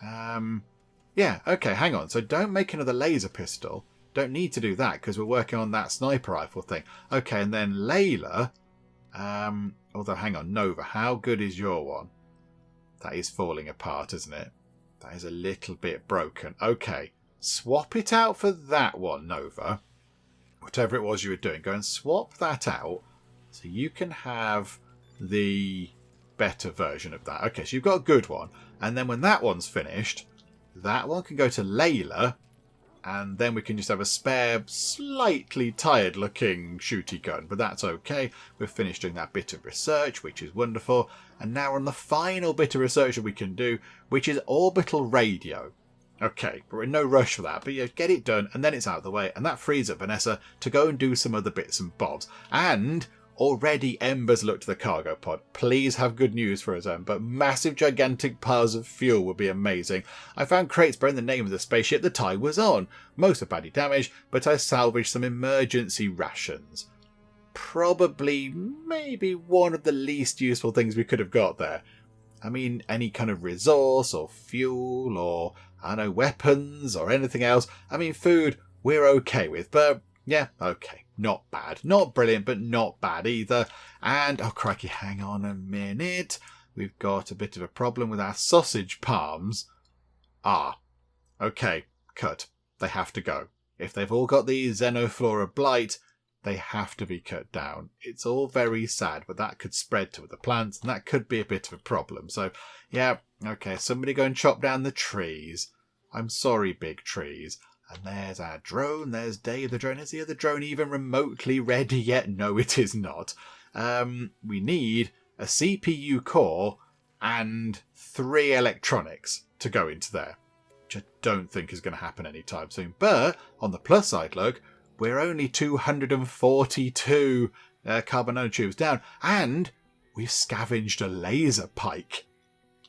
Yeah, okay, hang on. So don't make another laser pistol. Don't need to do that because we're working on that sniper rifle thing. Okay, and then Layla... although, hang on, Nova, how good is your one? That is falling apart, isn't it? That is a little bit broken. Okay, swap it out for that one, Nova. Whatever it was you were doing, go and swap that out so you can have the better version of that. Okay, so you've got a good one. And then when that one's finished, that one can go to Layla, and then we can just have a spare, slightly tired-looking shooty gun. But that's okay. We've finished doing that bit of research, which is wonderful. And now we're on the final bit of research that we can do, which is orbital radio. Okay, we're in no rush for that, but yeah, get it done, and then it's out of the way. And that frees up Vanessa to go and do some other bits and bobs. And... already Ember's looked at the cargo pod. Please have good news for us, Ember. Massive gigantic piles of fuel would be amazing. I found crates bearing the name of the spaceship the tide was on. Most are badly damaged, but I salvaged some emergency rations. Probably, maybe one of the least useful things we could have got there. I mean, any kind of resource or fuel or, I don't know, weapons or anything else. I mean, food, we're okay with, but yeah, okay. Not bad. Not brilliant, but not bad either. And, oh crikey, hang on a minute. We've got a bit of a problem with our sausage palms. Ah, okay, cut. They have to go. If they've all got the Xenoflora blight, they have to be cut down. It's all very sad, but that could spread to other plants, and that could be a bit of a problem. So, yeah, okay, somebody go and chop down the trees. I'm sorry, big trees. And there's our drone. There's Dave the drone. Is the other drone even remotely ready yet? No, it is not. We need a CPU core and 3 electronics to go into there, which I don't think is going to happen anytime soon. But on the plus side, look, we're only 242 carbon nanotubes down, and we've scavenged a laser pike.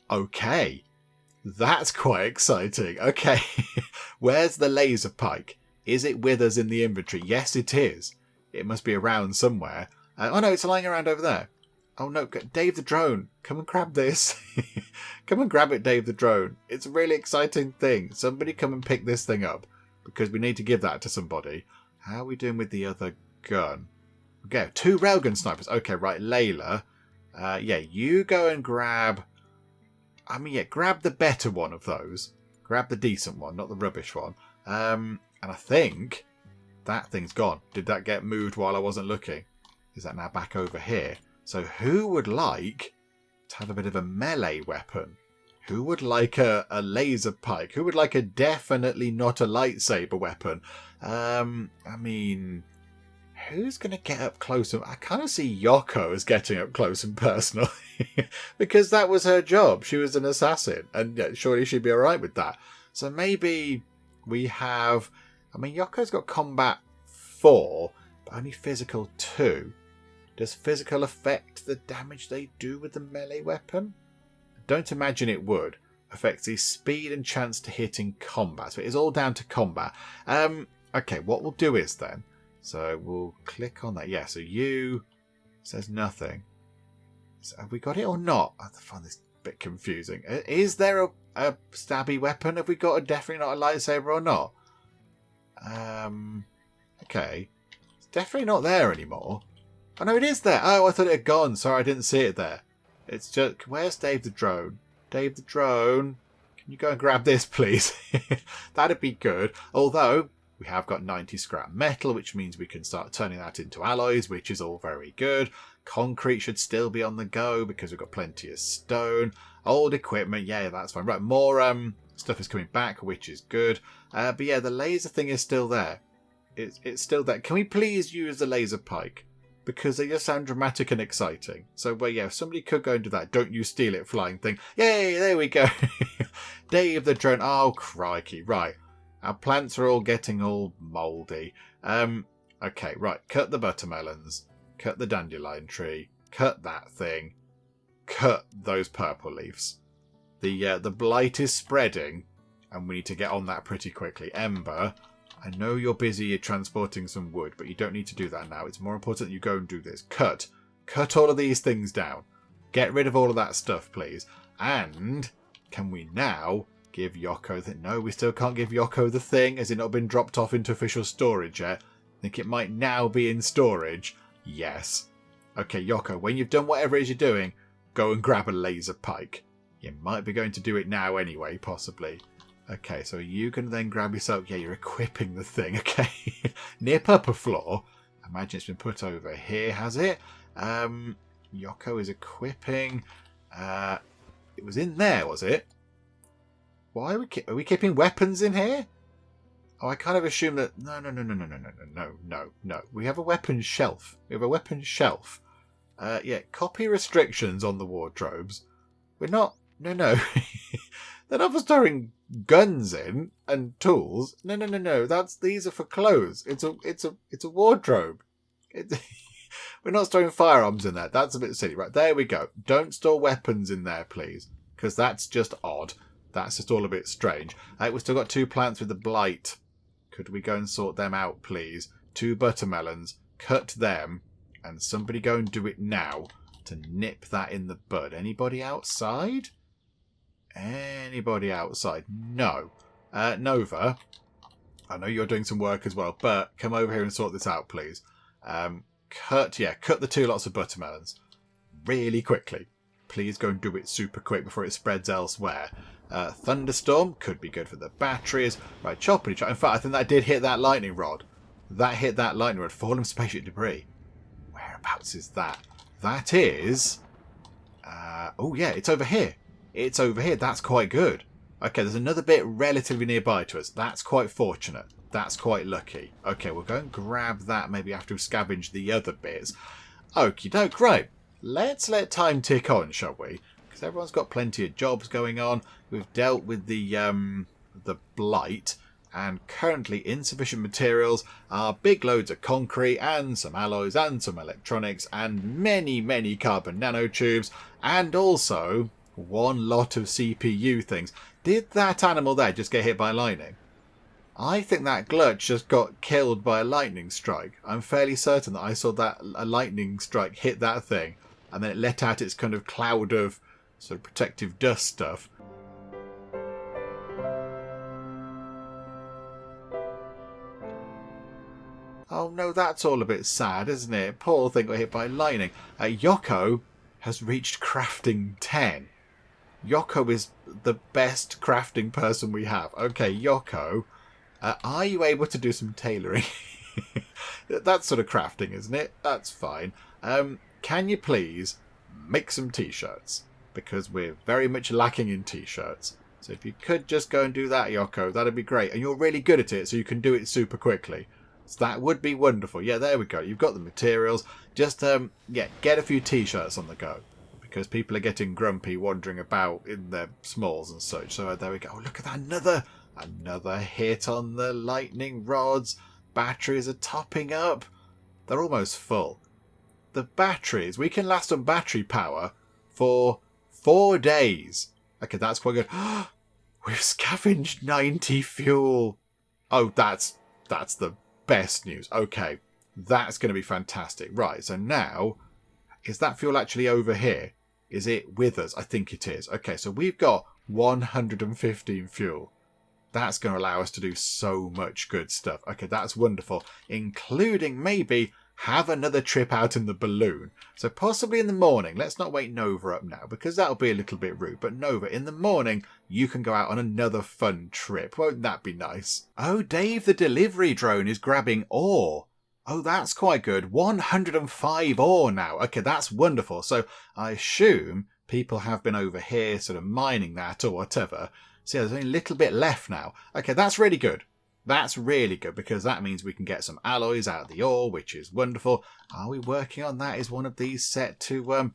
Okay. That's quite exciting. Okay, where's the laser pike? Is it with us in the inventory? Yes, it is. It must be around somewhere. Oh no, it's lying around over there. Oh no, Dave the drone, come and grab this. Come and grab it, Dave the drone. It's a really exciting thing. Somebody come and pick this thing up, because we need to give that to somebody. How are we doing with the other gun? Okay, 2 railgun snipers. Okay, right, Layla. Yeah, you go and grab... I mean, yeah, grab the better one of those. Grab the decent one, not the rubbish one. And I think that thing's gone. Did that get moved while I wasn't looking? Is that now back over here? So who would like to have a bit of a melee weapon? Who would like a laser pike? Who would like a definitely not a lightsaber weapon? I mean... who's going to get up close? I kind of see Yoko as getting up close and personal. Because that was her job. She was an assassin. And surely she'd be alright with that. So maybe we have... I mean, Yoko's got combat 4, but only physical 2. Does physical affect the damage they do with the melee weapon? I don't imagine it would. Affects the speed and chance to hit in combat. So it is all down to combat. Okay, what we'll do is then, so we'll click on that. Yeah, so you says nothing. So have we got it or not? I find this a bit confusing. Is there a stabby weapon? Have we got a definitely not a lightsaber or not? Okay. It's definitely not there anymore. Oh no, it is there. Oh, I thought it had gone. Sorry, I didn't see it there. It's just, where's Dave the Drone? Dave the Drone, can you go and grab this, please? That'd be good. Although, we have got 90 scrap metal, which means we can start turning that into alloys, which is all very good. Concrete should still be on the go because we've got plenty of stone. Old equipment, yeah, that's fine. Right, more stuff is coming back, which is good. But yeah, the laser thing is still there. It's still there. Can we please use the laser pike? Because they just sound dramatic and exciting. So, well, yeah, if somebody could go and do that, don't you steal it flying thing. Yay, there we go. Dave the Drone. Oh, crikey. Right. Our plants are all getting all mouldy. Okay, right. Cut the buttermelons. Cut the dandelion tree. Cut that thing. Cut those purple leaves. The blight is spreading, and we need to get on that pretty quickly. Ember, I know you're busy transporting some wood, but you don't need to do that now. It's more important that you go and do this. Cut all of these things down. Get rid of all of that stuff, please. And can we now give Yoko the... No, we still can't give Yoko the thing. Has it not been dropped off into official storage yet? I think it might now be in storage. Yes. Okay, Yoko, when you've done whatever it is you're doing, go and grab a laser pike. You might be going to do it now anyway, possibly. Okay, so you can then grab yourself... Yeah, you're equipping the thing, okay. Nip up a floor. I imagine it's been put over here, has it? Yoko is equipping... it was in there, was it? Why are we keeping weapons in here? Oh, I kind of assume that... No. We have a weapons shelf. Yeah, copy restrictions on the wardrobes. We're not... No. They're not for storing guns in and tools. No. These are for clothes. It's a wardrobe. We're not storing firearms in there. That's a bit silly. Right, there we go. Don't store weapons in there, please. Because that's just odd. That's just all a bit strange. We've still got 2 plants with the blight. Could we go and sort them out, please? 2 buttermelons. Cut them. And somebody go and do it now to nip that in the bud. Anybody outside? Anybody outside? No. Nova, I know you're doing some work as well, but come over here and sort this out, please. Cut the 2 lots of buttermelons really quickly. Please go and do it super quick before it spreads elsewhere. Thunderstorm could be good for the batteries. Right, choppity chop. In fact, I think that did hit that lightning rod. That hit that lightning rod. Fallen spaceship debris. Whereabouts is that? That is... oh, yeah, it's over here. It's over here. That's quite good. Okay, there's another bit relatively nearby to us. That's quite fortunate. That's quite lucky. Okay, we'll go and grab that maybe after we've scavenged the other bits. Okie doke. Right. Let's let time tick on, shall we? Because everyone's got plenty of jobs going on. We've dealt with the blight. And currently insufficient materials are big loads of concrete and some alloys and some electronics and many, many carbon nanotubes and also 1 lot of CPU things. Did that animal there just get hit by lightning? I think that glutch just got killed by a lightning strike. I'm fairly certain that I saw that a lightning strike hit that thing and then it let out its kind of cloud of sort of protective dust stuff. Oh no, that's all a bit sad, isn't it? Poor thing got hit by lightning. Yoko has reached crafting 10. Yoko is the best crafting person we have. Okay, Yoko, are you able to do some tailoring? That's sort of crafting, isn't it? That's fine. Can you please make some t-shirts? Because we're very much lacking in t-shirts. So if you could just go and do that, Yoko, that'd be great. And you're really good at it, so you can do it super quickly. So that would be wonderful. Yeah, there we go. You've got the materials. Just, get a few t-shirts on the go. Because people are getting grumpy wandering about in their smalls and such. So there we go. Oh, look at that. Another hit on the lightning rods. Batteries are topping up. They're almost full. The batteries, we can last on battery power for 4 days. Okay, that's quite good. We've scavenged 90 fuel. Oh, that's the best news. Okay, that's going to be fantastic. Right, so now, is that fuel actually over here? Is it with us? I think it is. Okay, so we've got 115 fuel. That's going to allow us to do so much good stuff. Okay, that's wonderful. Including maybe have another trip out in the balloon. So possibly in the morning. Let's not wake Nova up now because that'll be a little bit rude. But Nova, in the morning, you can go out on another fun trip. Won't that be nice? Oh, Dave the delivery drone is grabbing ore. Oh, that's quite good. 105 ore now. Okay, that's wonderful. So I assume people have been over here sort of mining that or whatever. So yeah, there's only a little bit left now. Okay, that's really good. That's really good because that means we can get some alloys out of the ore, which is wonderful. Are we working on that? Is one of these set to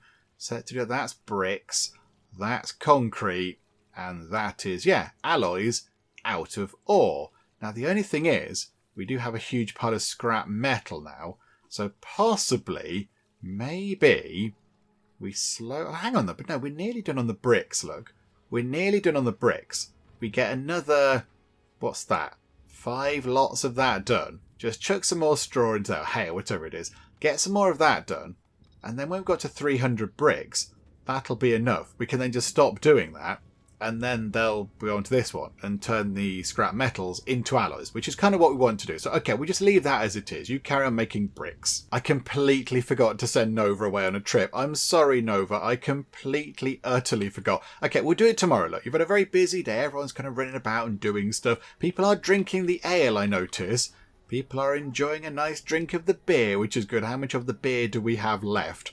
do? That's bricks, that's concrete, and that is, yeah, alloys out of ore. Now, the only thing is, we do have a huge pile of scrap metal now, so possibly, maybe, we slow... Oh, hang on, but no, we're nearly done on the bricks, look. We're nearly done on the bricks. We get another... What's that? 5 lots of that done. Just chuck some more straw into that, hay or whatever it is. Get some more of that done. And then when we've got to 300 bricks, that'll be enough. We can then just stop doing that. And then they'll go on to this one and turn the scrap metals into alloys, which is kind of what we want to do. So, okay, we just leave that as it is. You carry on making bricks. I completely forgot to send Nova away on a trip. I'm sorry, Nova. I completely, utterly forgot. Okay, we'll do it tomorrow. Look, you've had a very busy day. Everyone's kind of running about and doing stuff. People are drinking the ale, I notice. People are enjoying a nice drink of the beer, which is good. How much of the beer do we have left?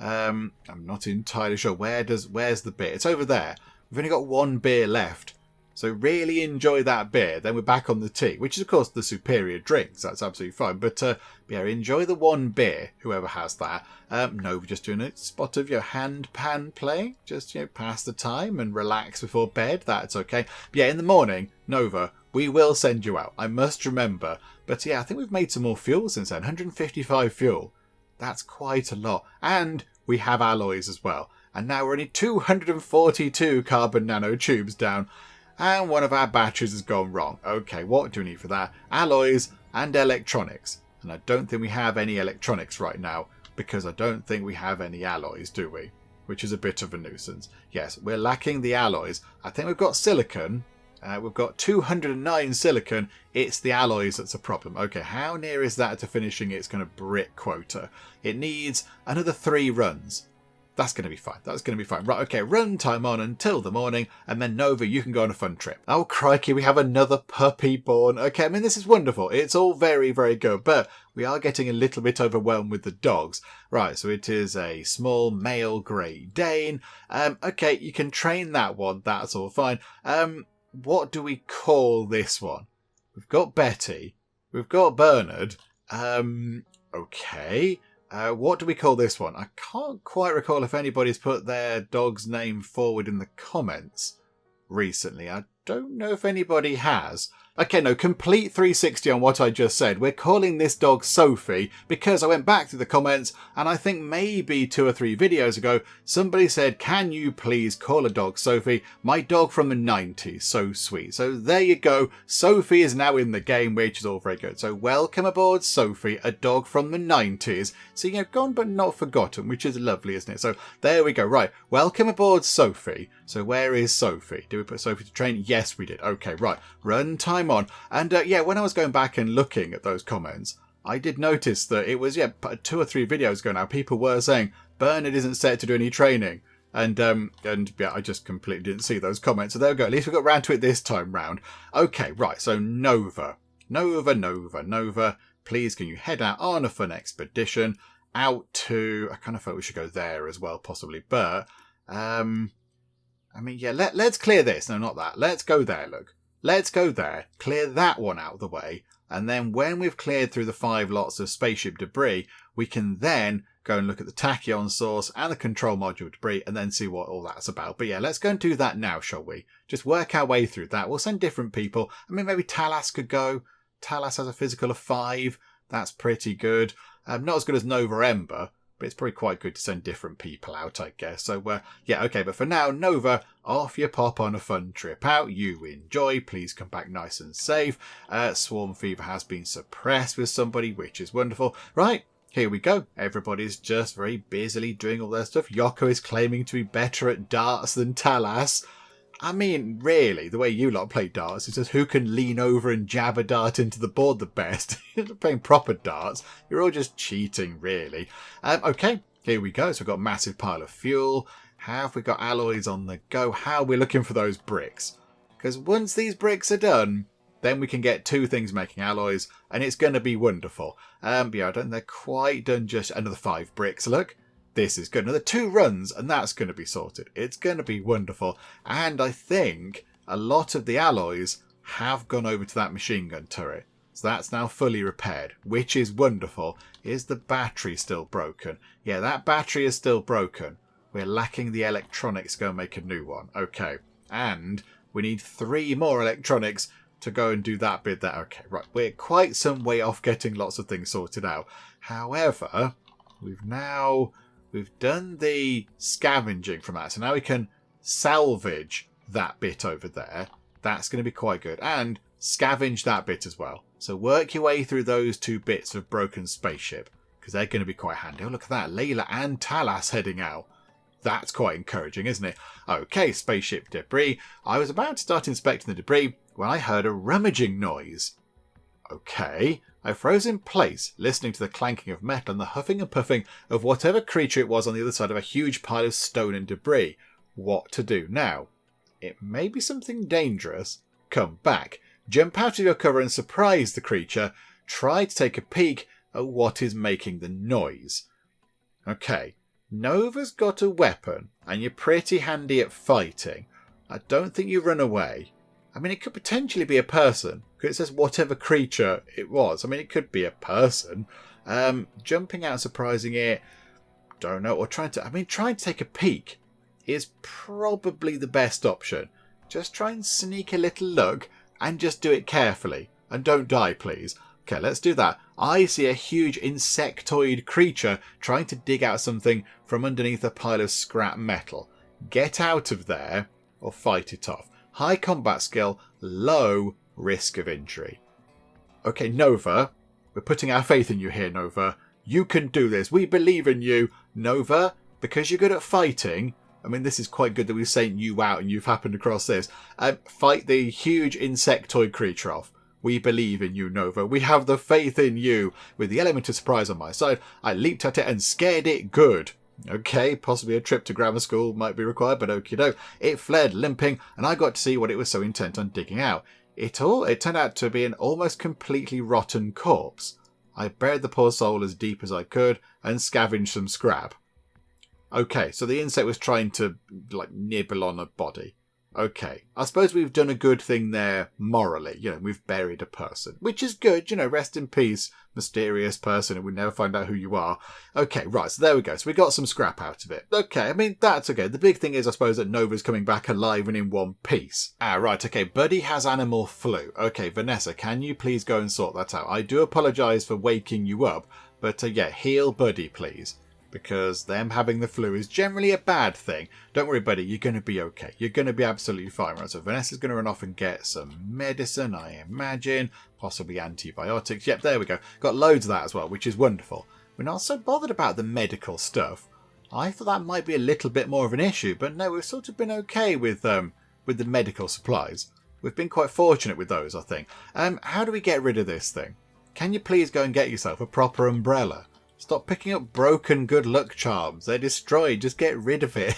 I'm not entirely sure. Where's the beer? It's over there. We've only got 1 beer left. So really enjoy that beer. Then we're back on the tea, which is, of course, the superior drink. So that's absolutely fine. But, yeah, enjoy the 1 beer, whoever has that. No, we're just doing a spot of your hand pan playing. Just, pass the time and relax before bed. That's okay. But yeah, in the morning, Nova, we will send you out. I must remember. But, yeah, I think we've made some more fuel since then. 155 fuel. That's quite a lot. And we have alloys as well. And now we're only 242 carbon nanotubes down. And one of our batteries has gone wrong. Okay, what do we need for that? Alloys and electronics. And I don't think we have any electronics right now. Because I don't think we have any alloys, do we? Which is a bit of a nuisance. Yes, we're lacking the alloys. I think we've got silicon. We've got 209 silicon. It's the alloys that's a problem. Okay, how near is that to finishing its kind of brick quota? It needs another 3 runs. That's going to be fine. That's going to be fine. Right, okay, run time on until the morning, and then Nova, you can go on a fun trip. Oh, crikey, we have another puppy born. Okay, I mean, this is wonderful. It's all very, very good, but we are getting a little bit overwhelmed with the dogs. Right, so it is a small male Great Dane. Okay, you can train that one. That's all fine. What do we call this one? We've got Betty. We've got Bernard. Okay. What do we call this one? I can't quite recall if anybody's put their dog's name forward in the comments recently. I don't know if anybody has. Okay, no, complete 360 on what I just said. We're calling this dog Sophie because I went back to the comments and I think maybe 2 or 3 videos ago, somebody said, can you please call a dog Sophie? My dog from the 90s. So sweet. So there you go. Sophie is now in the game, which is all very good. So welcome aboard, Sophie, a dog from the 90s. So, gone but not forgotten, which is lovely, isn't it? So there we go. Right. Welcome aboard, Sophie. So where is Sophie? Did we put Sophie to train? Yes, we did. Okay, right. Run time on. And yeah, when I was going back and looking at those comments, I did notice that it was 2 or 3 videos ago now. People were saying Bernard isn't set to do any training, and yeah, I just completely didn't see those comments. So there we go. At least we got round to it this time round. Okay, right. So Nova, please can you head out on a fun expedition out to? I kind of thought we should go there as well, possibly, but I mean, yeah, let's clear this. No, not that. Let's go there. Look. Let's go there, clear that one out of the way, And then when we've cleared through the 5 lots of spaceship debris, we can then go and look at the tachyon source and the control module debris and then see what all that's about. But yeah, let's go and do that now, shall we? Just work our way through that. We'll send different people. I mean, maybe Talas could go. Talas has a physical of 5. That's pretty good. Not as good as Nova or Ember, but it's probably quite good to send different people out, I guess. So, yeah, okay. But for now, Nova, off you pop on a fun trip out. You enjoy. Please come back nice and safe. Swarm fever has been suppressed with somebody, which is wonderful. Right. Here we go. Everybody's just very busily doing all their stuff. Yoko is claiming to be better at darts than Talas. I mean, really, the way you lot play darts is just who can lean over and jab a dart into the board the best. You're not playing proper darts. You're all just cheating, really. Okay, here we go. So we've got a massive pile of fuel. Have we got alloys on the go? How are we looking for those bricks? Because once these bricks are done, then we can get 2 things making alloys, and it's going to be wonderful. Yeah, I don't think they're quite done just another 5 bricks. Look. This is good. Another 2 runs and that's going to be sorted. It's going to be wonderful. And I think a lot of the alloys have gone over to that machine gun turret. So that's now fully repaired, which is wonderful. Is the battery still broken? Yeah, that battery is still broken. We're lacking the electronics to go and make a new one. Okay. And we need 3 more electronics to go and do that bit there. Okay, right. We're quite some way off getting lots of things sorted out. However, we've done the scavenging from that. So now we can salvage that bit over there. That's going to be quite good. And scavenge that bit as well. So work your way through those 2 bits of broken spaceship, because they're going to be quite handy. Oh, look at that. Layla and Talas heading out. That's quite encouraging, isn't it? Okay, spaceship debris. I was about to start inspecting the debris when I heard a rummaging noise. Okay. I froze in place, listening to the clanking of metal and the huffing and puffing of whatever creature it was on the other side of a huge pile of stone and debris. What to do now? It may be something dangerous. Come back. Jump out of your cover and surprise the creature. Try to take a peek at what is making the noise. Okay. Nova's got a weapon, and you're pretty handy at fighting. I don't think you run away. I mean, it could potentially be a person, because it says whatever creature it was. I mean, it could be a person. Jumping out and surprising it, don't know, or trying to take a peek is probably the best option. Just try and sneak a little look, and just do it carefully. And don't die, please. Okay, let's do that. I see a huge insectoid creature trying to dig out something from underneath a pile of scrap metal. Get out of there, or fight it off. High combat skill, low risk of injury. Okay, Nova. We're putting our faith in you here, Nova. You can do this. We believe in you. Nova, because you're good at fighting. I mean, this is quite good that we've sent you out and you've happened across this. Fight the huge insectoid creature off. We believe in you, Nova. We have the faith in you. With the element of surprise on my side, I leaped at it and scared it good. Okay, possibly a trip to grammar school might be required, but okie doke. It fled, limping, and I got to see what it was so intent on digging out. It turned out to be an almost completely rotten corpse. I buried the poor soul as deep as I could and scavenged some scrap. Okay, so the insect was trying to, nibble on a body. Okay, I suppose we've done a good thing there morally. We've buried a person, which is good. Rest in peace, mysterious person, and we never find out who you are. Okay, right, so there we go. So we got some scrap out of it. Okay, I mean, that's okay. The big thing is, I suppose, that Nova's coming back alive and in one piece. Right, okay, Buddy has animal flu. Okay, Vanessa, can you please go and sort that out? I do apologise for waking you up, but yeah, heal Buddy, please. Because them having the flu is generally a bad thing. Don't worry, buddy, you're going to be okay. You're going to be absolutely fine. Right, so Vanessa's going to run off and get some medicine, I imagine. Possibly antibiotics. Yep, there we go. Got loads of that as well, which is wonderful. We're not so bothered about the medical stuff. I thought that might be a little bit more of an issue, but no, we've sort of been okay with the medical supplies. We've been quite fortunate with those, I think. How do we get rid of this thing? Can you please go and get yourself a proper umbrella? Stop picking up broken good luck charms. They're destroyed. Just get rid of it.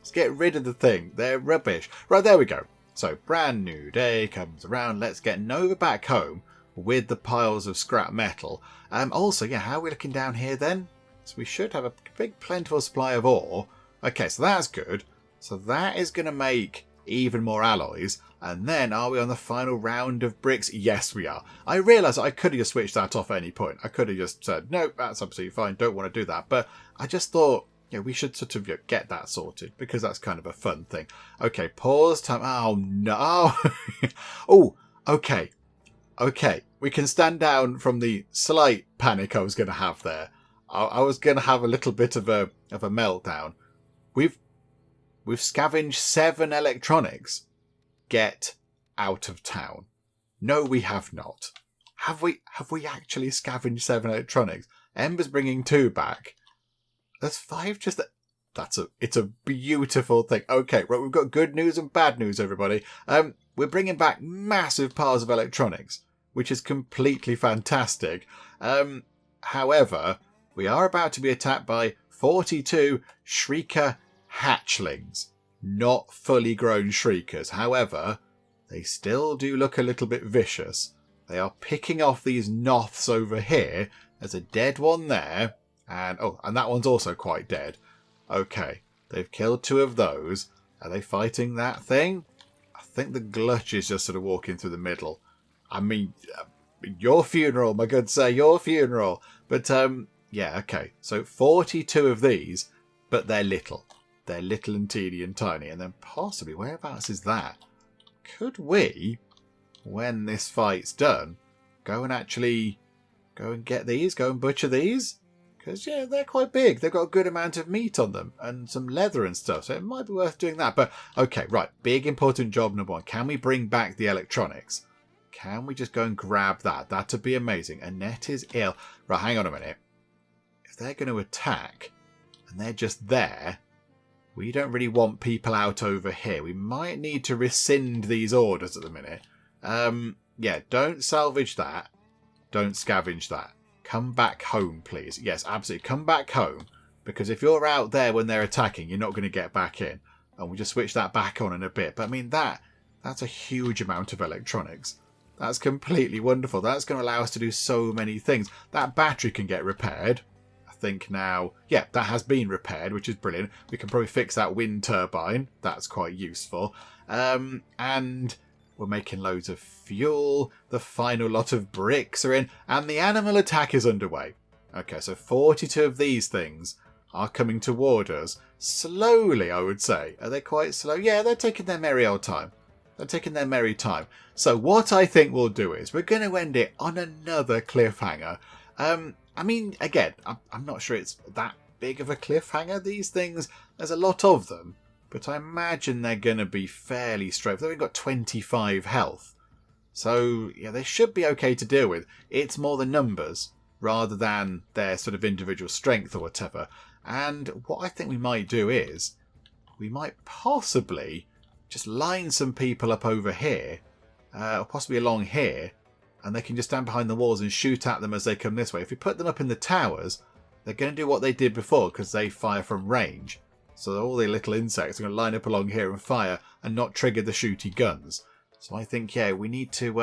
Just get rid of the thing. They're rubbish. Right, there we go. So, brand new day comes around. Let's get Nova back home with the piles of scrap metal. Also, yeah, how are we looking down here then? So we should have a big plentiful supply of ore. Okay, so that's good. So that is going to make even more alloys. And then, are we on the final round of bricks? Yes, we are. I realise I could have just switched that off at any point. I could have just said, no, that's absolutely fine, don't want to do that. But I just thought, we should sort of get that sorted, because that's kind of a fun thing. Okay, pause time. Oh, no. Oh, okay. Okay, we can stand down from the slight panic I was going to have there. I was going to have a little bit of a meltdown. We've scavenged 7 electronics. Get out of town. No, we have not. Have we actually scavenged 7 electronics? Ember's bringing 2 back. That's 5 just... It's a beautiful thing. Okay, right, we've got good news and bad news, everybody. We're bringing back massive piles of electronics, which is completely fantastic. However, we are about to be attacked by 42 Shrieker hatchlings. Not fully grown Shriekers. However, they still do look a little bit vicious. They are picking off these Noths over here. There's a dead one there. And that one's also quite dead. Okay, they've killed 2 of those. Are they fighting that thing? I think the Glutch is just sort of walking through the middle. I mean, your funeral, my good sir, your funeral. But, yeah, okay. So 42 of these, but they're little. They're little and teeny and tiny. And then possibly, whereabouts is that? Could we, when this fight's done, go and get these? Go and butcher these? Because, yeah, they're quite big. They've got a good amount of meat on them and some leather and stuff. So it might be worth doing that. But, okay, right. Big important job number 1. Can we bring back the electronics? Can we just go and grab that? That'd be amazing. Annette is ill. Right, hang on a minute. If they're going to attack and they're just there... We don't really want people out over here. We might need to rescind these orders at the minute. Yeah, don't salvage that. Don't scavenge that. Come back home, please. Yes, absolutely. Come back home. Because if you're out there when they're attacking, you're not going to get back in. And we'll just switch that back on in a bit. But I mean, that's a huge amount of electronics. That's completely wonderful. That's going to allow us to do so many things. That battery can get repaired. Think now, yeah, that has been repaired, which is brilliant. We can probably fix that wind turbine. That's quite useful. And we're making loads of fuel. The final lot of bricks are in, and the animal attack is underway. Okay, so 42 of these things are coming toward us slowly, I would say. Are they quite slow? Yeah, they're taking their merry old time. They're taking their merry time. So what I think we'll do is we're going to end it on another cliffhanger. I mean, again, I'm not sure it's that big of a cliffhanger. These things, there's a lot of them, but I imagine they're going to be fairly straight. They've only got 25 health. So, yeah, they should be okay to deal with. It's more the numbers rather than their sort of individual strength or whatever. And what I think we might do is we might possibly just line some people up over here, or possibly along here, and they can just stand behind the walls and shoot at them as they come this way. If we put them up in the towers, they're going to do what they did before because they fire from range. So all the little insects are going to line up along here and fire and not trigger the shooty guns. So I think, yeah, we need to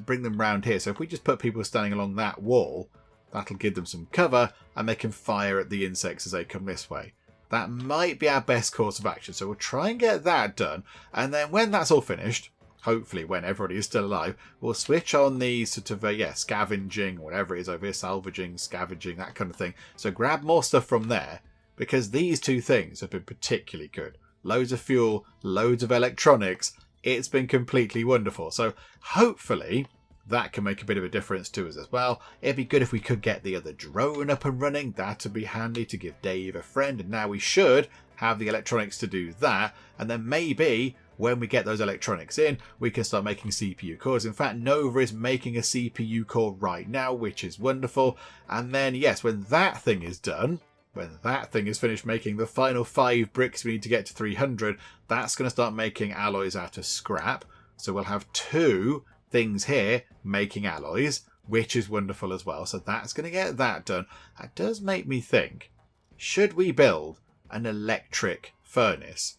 bring them round here. So if we just put people standing along that wall, that'll give them some cover and they can fire at the insects as they come this way. That might be our best course of action. So we'll try and get that done. And then when that's all finished, hopefully when everybody is still alive, we'll switch on the sort of, scavenging, whatever it is over here, salvaging, scavenging, that kind of thing. So grab more stuff from there, because these 2 things have been particularly good. Loads of fuel, loads of electronics. It's been completely wonderful. So hopefully that can make a bit of a difference to us as well. It'd be good if we could get the other drone up and running. That'd be handy to give Dave a friend. And now we should have the electronics to do that. And then maybe when we get those electronics in, we can start making CPU cores. In fact, Nova is making a CPU core right now, which is wonderful. And then, yes, when that thing is done, when that thing is finished making the final 5 bricks we need to get to 300, that's going to start making alloys out of scrap. So we'll have 2 things here making alloys, which is wonderful as well. So that's going to get that done. That does make me think, should we build an electric furnace?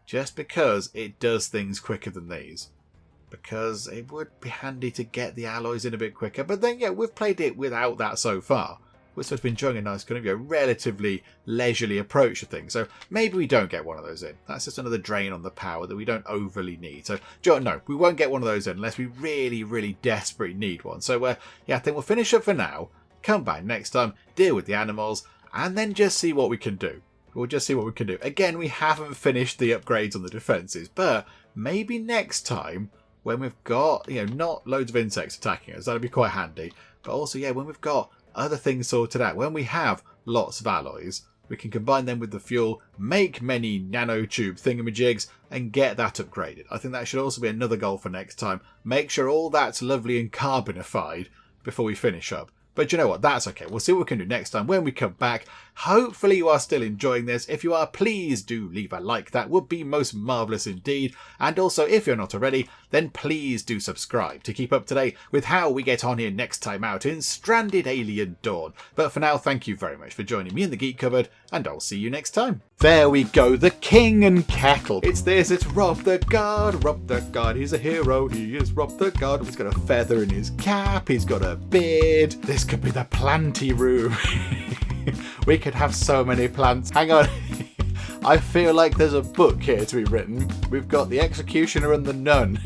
Just because it does things quicker than these. Because it would be handy to get the alloys in a bit quicker. But then, yeah, we've played it without that so far. we're sort of enjoying a nice kind of, relatively leisurely approach to things. So maybe we don't get one of those in. That's just another drain on the power that we don't overly need. So, no, we won't get one of those in unless we really, really desperately need one. So, I think we'll finish up for now, come back next time, deal with the animals, and then just see what we can do. We'll just see what we can do. Again, we haven't finished the upgrades on the defences, but maybe next time, when we've got, not loads of insects attacking us, that'd be quite handy. But also, when we've got other things sorted out, when we have lots of alloys, we can combine them with the fuel, make many nanotube thingamajigs, and get that upgraded. I think that should also be another goal for next time. Make sure all that's lovely and carbonified before we finish up. But you know what, that's okay. We'll see what we can do next time when we come back. Hopefully you are still enjoying this. If you are, please do leave a like. That would be most marvellous indeed. And also, if you're not already, then please do subscribe to keep up to date with how we get on here next time out in Stranded Alien Dawn. But for now, thank you very much for joining me in the Geek Cupboard, and I'll see you next time. There we go, the King and Kettle. It's Rob the God, he's a hero, he is Rob the God. He's got a feather in his cap, he's got a beard. This could be the planty room. We could have so many plants. Hang on. I feel like there's a book here to be written. We've got the Executioner and the Nun.